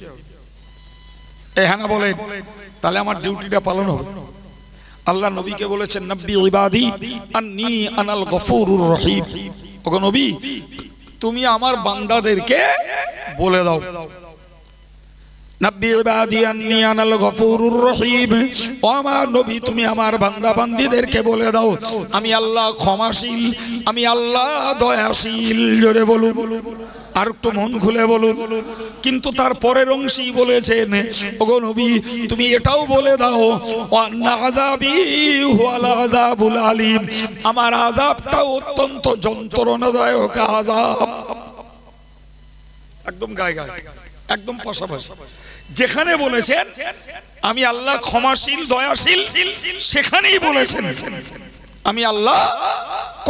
হ্যাঁ না বলেন? তাহলে আমার ডিউটিটা পালন হবে। আল্লাহ নবীকে বলেছেন, নব্বি ইবাদি আন্নী আনাল গফুরুর রহিম। ওগো নবী, তুমি আমার বান্দাদেরকে বলে দাও, নব্বি ইবাদি আন্নী আনাল গফুরুর রহিম। ও আমার নবী, তুমি আমার বান্দা বান্দীদেরকে বলে দাও, আমি আল্লাহ ক্ষমাশীল, আমি আল্লাহ দয়াশীল। জোরে বলুন, আর একটু মন খুলে বলুন। কিন্তু তার পরের অংশেই বলেছেন, ওগো নবী তুমি এটাও বলে দাও, ওয়ান্না আযাবি হুয়াল আযাবুল আলীম, আমার আযাবটাও অত্যন্ত যন্ত্রণাদায়ক আযাব। একদম গায়ে গায়ে, একদম পাশাপাশি। যেখানে বলেছেন আমি আল্লাহ ক্ষমাশীল, দয়াশীল, সেখানেই বলেছেন আমি আল্লাহ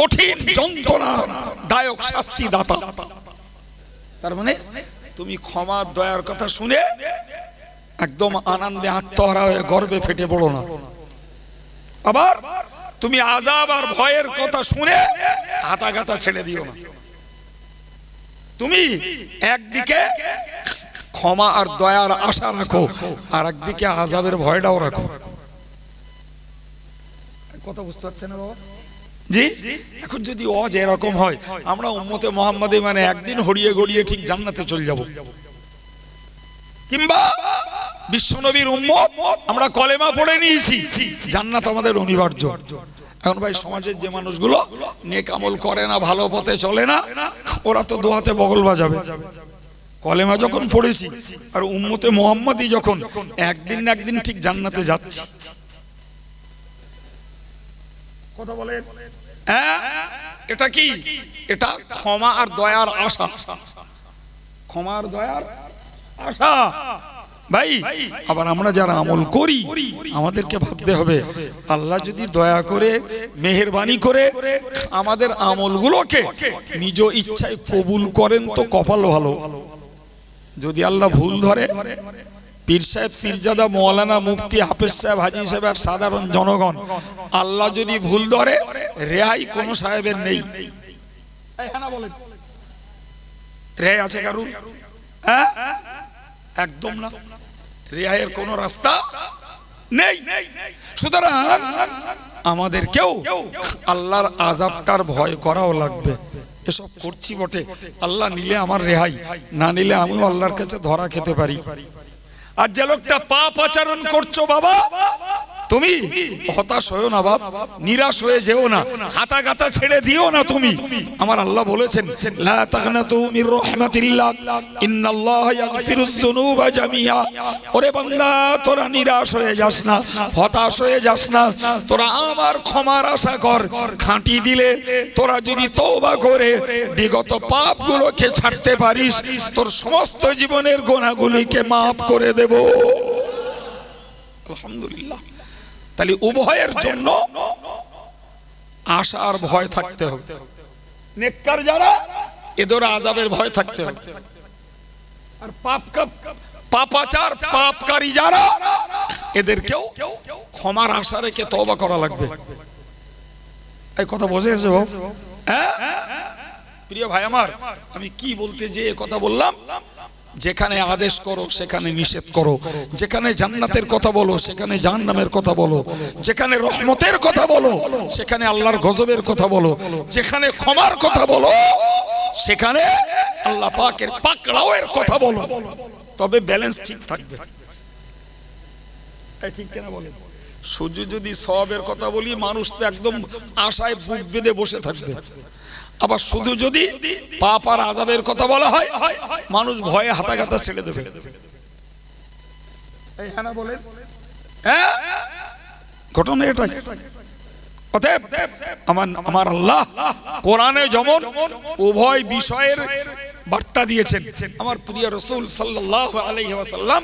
কঠিন যন্ত্রণাদায়ক শাস্তি দাতা। তার মানে তুমি ক্ষমা দয়ার কথা শুনে একদম আনন্দে আত্মহারা হয়ে গর্বে ফেটে পড়ো না। আবার তুমি আযাব আর ভয়ের কথা শুনে হাতাগাতা ছেড়ে দিও না। তুমি একদিকে ক্ষমা আর দয়ার আশা রাখো, আর একদিকে আযাবের ভয়টাও রাখো। কথা বুঝতে পারছেন না বাবা? জি, এখন যদি ওয়াজ এরকম হয়, আমরা উম্মতে মুহাম্মাদী মানে একদিন হড়িয়ে গড়িয়ে ঠিক জান্নাতে চলে যাব, কিংবা বিশ্বনবীর উম্মত, আমরা কলেমা পড়ে নিয়েছি, জান্নাত আমাদের অনিবার্য। এখন ভাই সমাজের যে মানুষগুলো নেক আমল করে না, ভালো পথে চলে না, ওরা তো দোয়াতে বগল বাজাবে। কলেমা যখন পড়েছি আর উম্মতে মুহাম্মাদি যখন একদিন না একদিন ঠিক জান্নাতে যাচ্ছি, কথা বলেন। এটা কি? এটা ক্ষমা আর দয়ার আশা, ক্ষমা আর দয়ার আশা। ভাই আবার আমরা যারা আমল করি আমাদেরকে ভাবতে হবে আল্লাহ যদি দয়া করে মেহেরবানি করে আমাদের আমলগুলোকে নিজ ইচ্ছায় কবুল করেন তো কপাল ভালো। যদি আল্লাহ ভুল ধরে, পীর সাহেব, পীরজাদা, মৌলানা, মুফতি, হাফেজ সাহেব, হাজি সাহেব আর সাধারণ জনগণ, আল্লাহ যদি ভুল ধরে রেহাই কোন সাহেবের নেই। রেহাই আছে কারুর? একদম না, রেহাইয়ের কোন রাস্তা নেই। সুতরাং আমাদেরকেও আল্লাহর আযাবটার ভয় করাও লাগবে। এসব করছি বটে, আল্লাহ নিলে আমার রেহাই, না নিলে আমিও আল্লাহর কাছে ধরা খেতে পারি। আর যে লোকটা পাপ আচরণ করছো বাবা, তুমি হতাশ হয়েও না বাপ, নিরাশ হয়ে যেও না, হাতা গাতা ছেড়ে দিও না তুমি। আমার আল্লাহ বলেছেন লা তাকনাতু মির রাহমাতিল্লাহ ইন্নাল্লাহা ইয়াগফিরুয যুনুবা জামিআ। ওরে বান্দা, তোরা নিরাশ হয়ে যাস না, হতাশ হয়ে যাস না, তোরা আমার ক্ষমার আশা কর। খাঁটি দিলে তোরা যদি তওবা করে বিগত পাপগুলোকে ছাড়তে পারিস, তোর সমস্ত জীবনের গুনাহগুলিকে maaf করে দেব। আলহামদুলিল্লাহ। তাহলে উভয়ের জন্য আশা আর ভয় থাকতে হবে। নেককার যারা, এদের আযাবের ভয় থাকতে হবে। আর পাপাচার পাপকারী যারা, এদেরকেও ক্ষমার আশা রেখে তওবা করা লাগবে। এই কথা বোঝা গেছে বাবু? হ্যাঁ প্রিয় ভাই আমার, আমি কি বলতে যে কথা বললাম, যেখানে আদেশ করো সেখানে নিষেধ করো, যেখানে জান্নাতের কথা বলো সেখানে জাহান্নামের কথা বলো, যেখানে রহমতের কথা বলো সেখানে আল্লাহর গজবের কথা বলো, যেখানে ক্ষমার কথা বলো সেখানে আল্লাহ পাকের পাকড়াওয়ের কথা বলো। তবে ব্যালেন্স ঠিক থাকবে। ঠিক কেন বলেন? শুধু যদি সওয়াবের কথা বলি, মানুষ তো একদম আশায় বুক বেঁধে বসে থাকবে। আবার শুধু যদি পাপ আর আযাবের কথা বলা হয়, মানুষ ভয়ে হাতা গাতা ছেড়ে দেবে। ঘটনা এটাই। অতএব আমার আল্লাহ কোরআনে যেমন উভয় বিষয়ের বার্তা দিয়েছেন, আমার প্রিয় রাসূল সাল্লাল্লাহু আলাইহি ওয়াসাল্লাম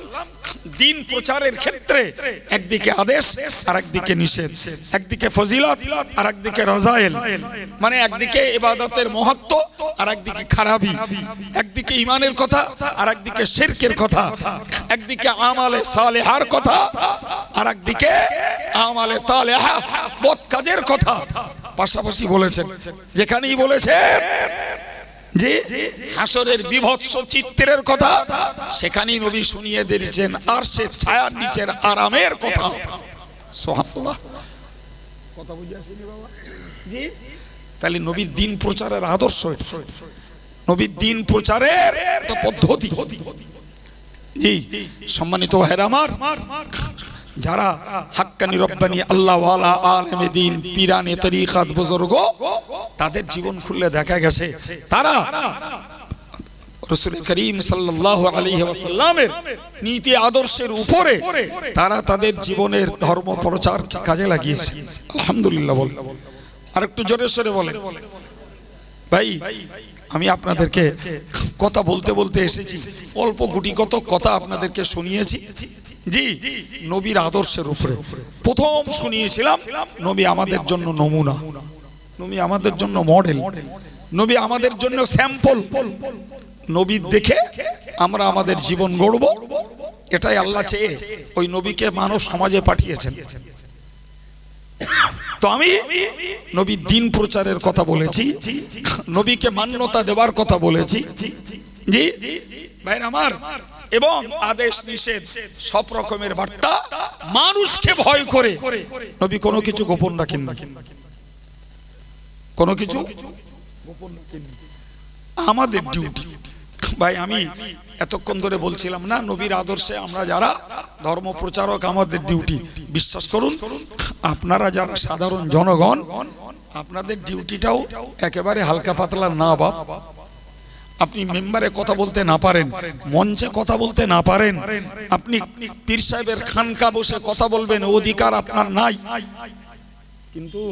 দ্বীন প্রচারের ক্ষেত্রে একদিকে আদেশ আর একদিকে নিষেধ, একদিকে ফজিলত আর একদিকে রাযাইল, মানে একদিকে ইবাদতের মহত্ব আর একদিকে খারাপি, একদিকে ঈমানের কথা আর একদিকে শিরকের কথা, একদিকে আমালে সালেহার কথা আর একদিকে আমালে তালেহা বদ কাজের কথা পাশাপাশি বলেছেন। যেখানেই বলেছেন যে হাসরের বিভৎস চিত্রের কথা, সেখানেই নবী শুনিয়ে দিয়েছেন আর সে ছায়ার নিচের আরামের কথা। সুবহানাল্লাহ। কথা বুঝে আসেনি বাবা? জি। তাহলে নবীর দ্বীন প্রচারের আদর্শ, নবীর দ্বীন প্রচারের একটা পদ্ধতি। জি সম্মানিত ভাইরা আমার, যারা হাক্কানি রব্বানি আল্লাহ ওয়ালা আলেমে দ্বীন পীরানে তরিকাত বুজুর্গ, তাদের জীবন খুললে দেখা গেছে তারা রাসূল করিম সাল্লাল্লাহু আলাইহি ওয়াসাল্লামের নীতি আদর্শের উপরে তারা তাদের জীবনের ধর্ম প্রচারকে কাজে লাগিয়েছে। আলহামদুলিল্লাহ বল। আর একটু জোরে সরে বলেন। ভাই আমি আপনাদেরকে কথা বলতে বলতে এসেছি, অল্প গুটি কত কথা আপনাদেরকে শুনিয়েছি। জি নবীর আদর্শের উপরে প্রথম শুনিয়েছিলাম নবী আমাদের জন্য নমুনা, নবী আমাদের জন্য মডেল, নবী আমাদের জন্য স্যাম্পল। নবী দেখে আমরা আমাদের জীবন গড়ব, এটাই আল্লাহ চেয়ে ওই নবীকে মানব সমাজে পাঠিয়েছেন। তো আমি নবীর দ্বীন প্রচারের কথা বলেছি, নবীকে মান্যতা দেওয়ার কথা বলেছি। জি ভাই আমার, এবং আদেশ নিষেধ সব রকমের বার্তা, মানুষকে ভয় করে নবী কোনো কিছু গোপন রাখেন না, কোনো কিছু গোপন রাখেন। আমাদের ডিউটি ভাই আমি এতক্ষণ ধরে বলছিলাম না, নবীর আদর্শে আমরা যারা ধর্ম প্রচারক আমাদের ডিউটি। বিশ্বাস করুন আপনারা যারা সাধারণ জনগণ, আপনাদের ডিউটিটাও একেবারে হালকা পাতলা না। বাপ, আপনি মেম্বারে কথা বলতে না পারেন, মঞ্চে কথা বলতে না পারেন, আপনি পীর সাহেবের খানকা বসে কথা বলবেন, অধিকার আপনার নাই। কিন্তু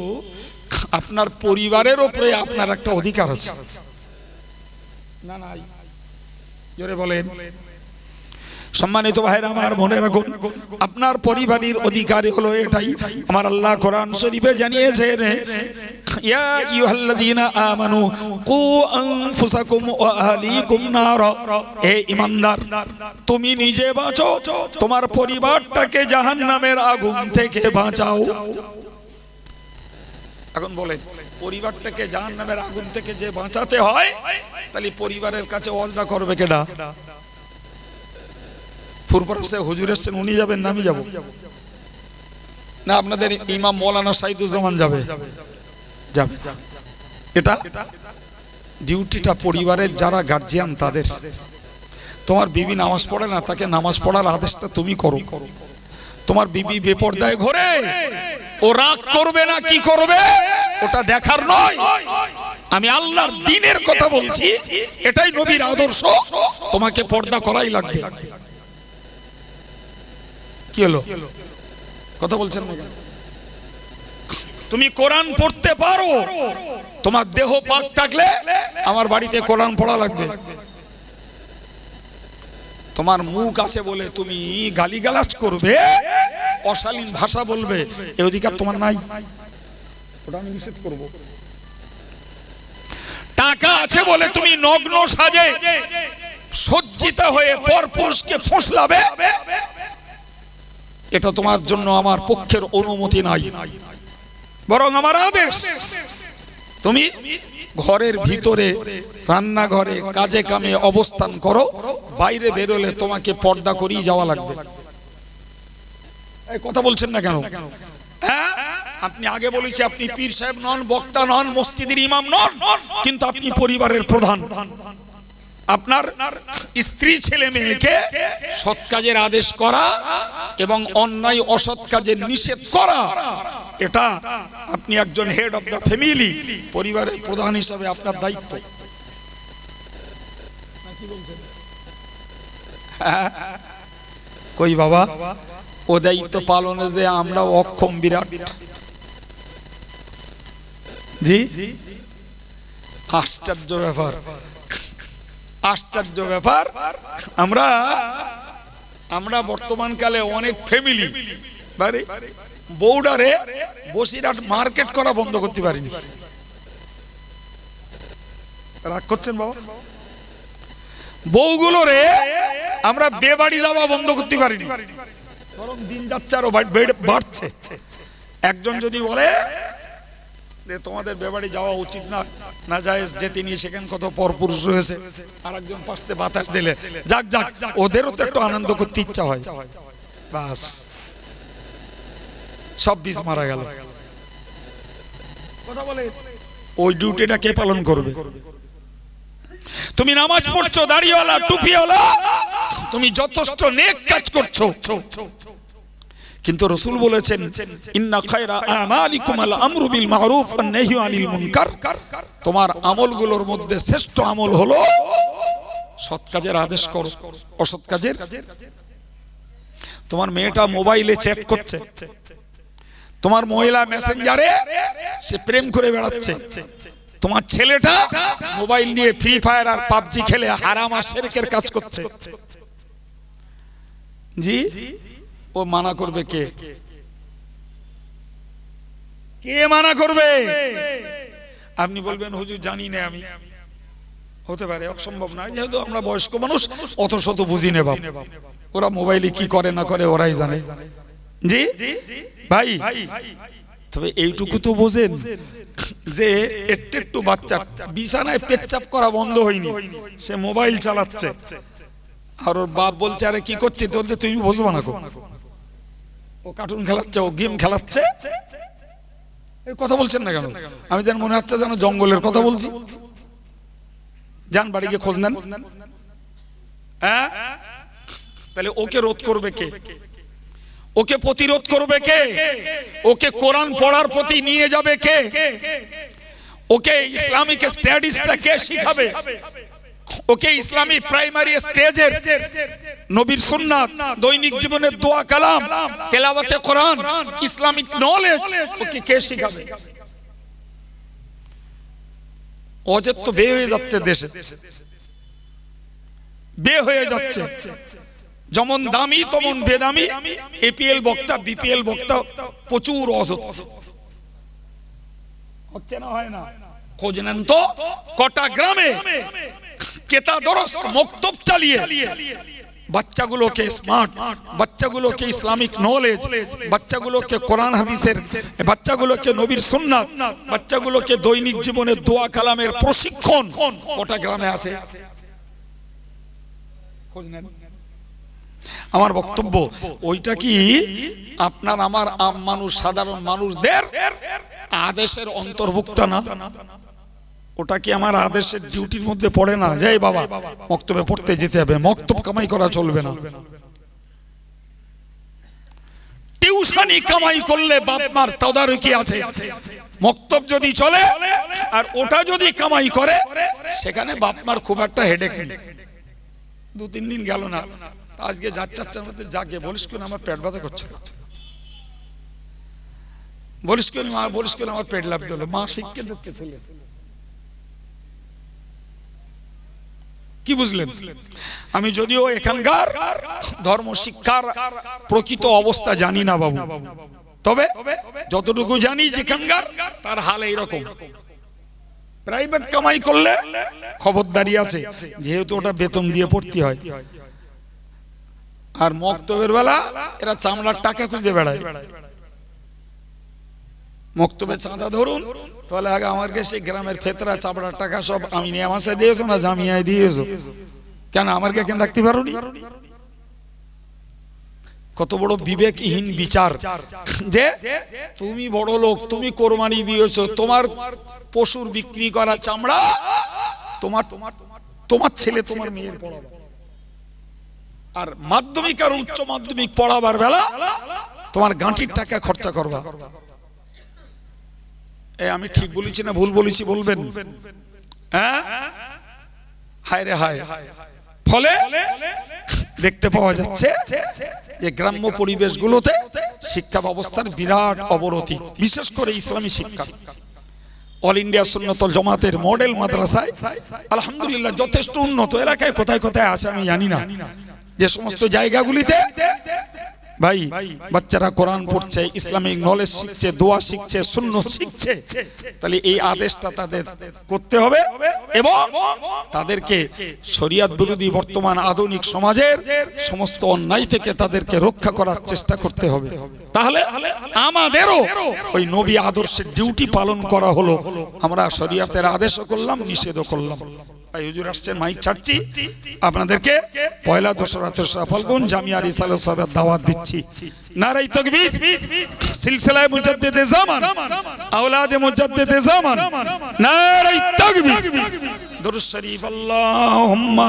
আপনার পরিবারের উপরে আপনার একটা অধিকার আছে না? নাই? জোরে বলেন। সম্মানিত ভাইরা আমার, মনে রাখুন আপনার পরিবারের অধিকার হলো এটাই। আমার আল্লাহ কোরআন শরীফে জানিয়েছেন, ইয়া আইয়ুহাল্লাযীনা আমানু কু আনফুসাকুম ওয়া আহলিকুম নারা। হে ঈমানদার, তুমি নিজে বাঁচো, তোমার পরিবারটাকে জাহান্নামের আগুন থেকে বাঁচাও। এখন বলেন, পরিবারটাকে জাহান্নামের আগুন থেকে যে বাঁচাতে হয়, তাহলে পরিবারের কাছে ওয়াজটা করবে কেডা? ফুরফুরাসে হুজুর এসেছেন, উনি যাবেন না আমি যাব? না আপনাদের ইমাম মৌলানা সাইদুজ্জামান যাবে? যাবে। এটা ডিউটিটা পরিবারের যারা গার্জিয়ান তাদের। তোমার বিবি নামাজ পড়ে না, তাকে নামাজ পড়ার আদেশটা তুমি করো। তোমার বিবি বেপরদায় ঘোরে, ও রাগ করবে না কি করবে ওটা দেখার নয়। আমি আল্লাহর দ্বীনের কথা বলছি, এটাই নবীর আদর্শ। তোমাকে পর্দা করাই লাগবে। কি হলো, কথা বলছেন না? তুমি কোরআন পড়তে পারো, তোমার দেহ পাক থাকলে আমার বাড়িতে কোরআন পড়া লাগবে। তোমার মুখ আছে বলে তুমি গালিগালাজ করবে, অশালীন ভাষা বলবে, এই অধিকার তোমার নাই। ওটা আমি নিষেধ করব। টাকা আছে বলে তুমি নগ্ন সাজে সজ্জিত হয়ে পরপুরুষকে ফুসলাবে, এটা তোমার জন্য আমার পক্ষের অনুমতি নাই। বরং আমার আদেশ, তুমি ঘরের ভিতরে রান্নাঘরে কাজে কামে অবস্থান করো, বাইরে বেরোলে তোমাকে পর্দা করেই যাওয়া লাগবে। এই কথা বলছেন না কেন? হ্যাঁ, আপনি আগে বলেছি আপনি পীর সাহেব নন, বক্তা নন, মসজিদের ইমাম নন, কিন্তু আপনি পরিবারের প্রধান। আপনার স্ত্রী ছেলে মেয়েকে সৎ কাজের আদেশ করা এবং অন্যায় অসৎ কাজের নিষেধ করা, এটা আপনি একজন হেড অফ দ্য ফ্যামিলি, পরিবারের প্রধান হিসাবে আপনার দায়িত্ব। কই বাবা, ও দায়িত্ব পালনে যে আমরা অক্ষম বিরাট। জি, আশ্চর্য ব্যাপার, আশ্চর্য ব্যাপার। আমরা বর্তমান কালে অনেক ফ্যামিলি বাড়ি বউডারে বসিরহাট মার্কেট করা বন্ধ করতে পারিনি। রাগ করছেন বাবা? বউগুলোরে আমরা বেবাড়ি যাওয়া বন্ধ করতে পারিনি, বরং দিন যাচ্ছে আরো বাড়ছে। একজন যদি বলে তোমাদের বেবাড়ি যাওয়া উচিত না, না জায়েজ, যে তিনি সেখানে কত পরপুরুষ রয়েছে, আর একজন পাশে বাতাস দিলে যাক যাক, ওদেরও তো একটু আনন্দ করতে ইচ্ছা হয়, বাস সব বীজ মারা গেল। কথা বলে, ওই ডিউটিটা কে পালন করবে? তুমি নামাজ পড়ছো, দাড়িওয়ালা টুপিওয়ালা, তুমি যথেষ্ট নেক কাজ করছো, কিন্তু রাসূল বলেছেন ইন্না খায়রা আমালিকুম আল আমরু বিল মারুফ ওয়ান নাহয়ু আনিল মুনকার। তোমার আমলগুলোর মধ্যে শ্রেষ্ঠ আমল হলো সৎ কাজের আদেশ করো, অসৎ কাজের। তোমার মেয়েটা মোবাইলে চ্যাট করছে, তোমার মহিলা মেসেঞ্জারে সে প্রেম করে বেড়াচ্ছে, তোমার ছেলেটা মোবাইল নিয়ে ফ্রি ফায়ার আর পাবজি খেলে হারাম আর শিরকের কাজ করছে, জি, ও মানা করবে কে? কে মানা করবে? আপনি বলবেন হুজুর জানি না আমি। হতে পারে, অসম্ভব না, যেহেতু আমরা বয়স্ক মানুষ অত শত বুঝি নেব। ওরা মোবাইলে কি করে না করে ওরাই জানে। জি ভাই, তবে এইটুকু তো বোঝেন যে একটু বাচ্চা বিছানায় পেচ্ছাপ করা বন্ধ হয়নি, সে মোবাইল চালাচ্ছে, আর ওর বাপ বলছে আরে কি করছে, বলতে তুমি বুঝবো না, ও কার্টুন খেলাচ্ছে, ও গেম খেলাচ্ছে। এই কথা বলছেন না কেন? আমি যেন মনে হচ্ছে যেন জঙ্গলের কথা বলছি। যান বাড়ি গিয়ে খোঁজ নেন, হ্যাঁ, তাহলে ওকে রোধ করবে কে? ওকে প্রতিরোধ করবে কে? ওকে কোরআন পড়ার প্রতি নিয়ে যাবে কে? ওকে ইসলামিক স্টাডিজটা কে শিখাবে? ওকে ইসলামিক প্রাইমারি স্টেজের নবীর সুন্নাত, দৈনিক জীবনের দোয়া কালাম, তেলাওয়াতে কোরআন, ইসলামিক নলেজ ওকে কে শিখাবে? অজেত তো বে হয়ে যাচ্ছে, দেশে বে হয়ে যাচ্ছে। যেমন দামি তেমন বেদামি, এপিএল বক্তা বিপিএল বক্তা প্রচুর অজ হচ্ছে না, হয় না? খোঁজ নেন তো কটা গ্রামে কেতাদরস্ত মক্তব চালিয়ে বাচ্চাগুলোকে স্মার্ট, বাচ্চাগুলোকে ইসলামিক নলেজ, বাচ্চাগুলোকে কোরআন হাদিসের, বাচ্চাগুলোকে নবীর সুন্নাত, বাচ্চাগুলোকে দৈনিক জীবনের দোয়া কালামের প্রশিক্ষণ কটা গ্রামে আছে? খোঁজ নেন। আমার বক্তব্য ওইটা কি আপনার আমার আম মানুষ, সাধারণ মানুষদের আদেশের অন্তর্ভুক্ত না? ওটা কি আমার আদেশের ডিউটির মধ্যে পড়ে না? যাই বাবা মক্তবে পড়তে যেতে হবে, মক্তব কামাই করা চলবে না। টিউশনি কামাই করলে বাপ মার তদারকি আছে। মক্তব যদি চলে আর ওটা যদি কামাই করে, সেখানে বাপ মার খুব একটা হেডেক নেই। 2-3 দিন গেল না, আজকে যাচ্ছার মধ্যে জাগে বলিস কেন আমার পেট ব্যথা করছে, বলিস কেন মা, বলিস কেন আমার পেট লাভ দিল। মা শিখকে দিচ্ছে ছেলে, কি বুঝলেন? আমি যদিও এখানকার ধর্ম শিক্ষার প্রকৃত অবস্থা জানি না বাবু, তবে যতটুকু জানি যেখানকার তার হাল এইরকম। প্রাইভেট কামাই করলে খবরদারি আছে, যেহেতু ওটা বেতন দিয়ে পড়তে হয়। আর মক্তবের বেলা এরা চামড়ার টাকা খুঁজে বেড়ায়। মক্তবে চাঁদা ধরুন, তাহলে আগে আমার কাছে গ্রামের ফেতরা চামড়ার টাকা সব আমি নিয়ে আমাশে দিয়েছো না জামিয়ায় দিয়েছো, কেন আমার কে কেন রাখতে পারোনি? কত বড় বিবেকহীন বিচার যে তুমি বড় লোক, তুমি কোরবানি দিয়েছো, তোমার পশুর বিক্রি করা চামড়া তোমার ছেলে তোমার মেয়ের পড়াবে। আর মাধ্যমিক আর উচ্চ মাধ্যমিক পড়াবার বেলা তোমার গাঁটির টাকা খরচা করবা। আমি ঠিক বলেছি না ভুল বলেছি বলবেন? হ্যাঁ, হায় রে হায়। ফলে দেখতে পাওয়া যাচ্ছে যে গ্রাম্য পরিবেশগুলোতে শিক্ষা ব্যবস্থার বিরাট অবনতি, বিশেষ করে ইসলামী শিক্ষা। অল ইন্ডিয়া সুন্নাতুল জামাতের মডেল মাদ্রাসায় আলহামদুলিল্লাহ যথেষ্ট উন্নত। এলাকায় কোথায় কোথায় আছে আমি জানি না, যে সমস্ত জায়গাগুলিতে ভাই বাচ্চারা কোরআন পড়ছে, ইসলামিক নলেজ শিখছে, দোয়া শিখছে, সুন্নাত শিখছে, তাহলে এই আদেশটা তাদের করতে হবে এবং তাদেরকে শরিয়ত বিরোধী বর্তমান আধুনিক সমাজের সমস্ত অন্যায় থেকে তাদেরকে রক্ষা করার চেষ্টা করতে হবে। তাহলে আমাদেরও ওই নবী আদর্শের ডিউটি পালন করা হলো। আমরা শরিয়তের আদেশও করলাম, নিষেধও করলাম। হুজুর আসছেন, মাইক ছাড়ছি, আপনাদেরকে পয়লা, দোসরা, তেসরা ফাল্গুন জামিয়া রিসালাত সাহেবের দাওয়াত দিচ্ছি। নারায়ে তাকবীর, সিলসিলায়ে মুজাদ্দিদে জামান, আওলাদে মুজাদ্দিদে জামান, নারায়ে তাকবীর, দুরূদ শরীফ, আল্লাহুম্মা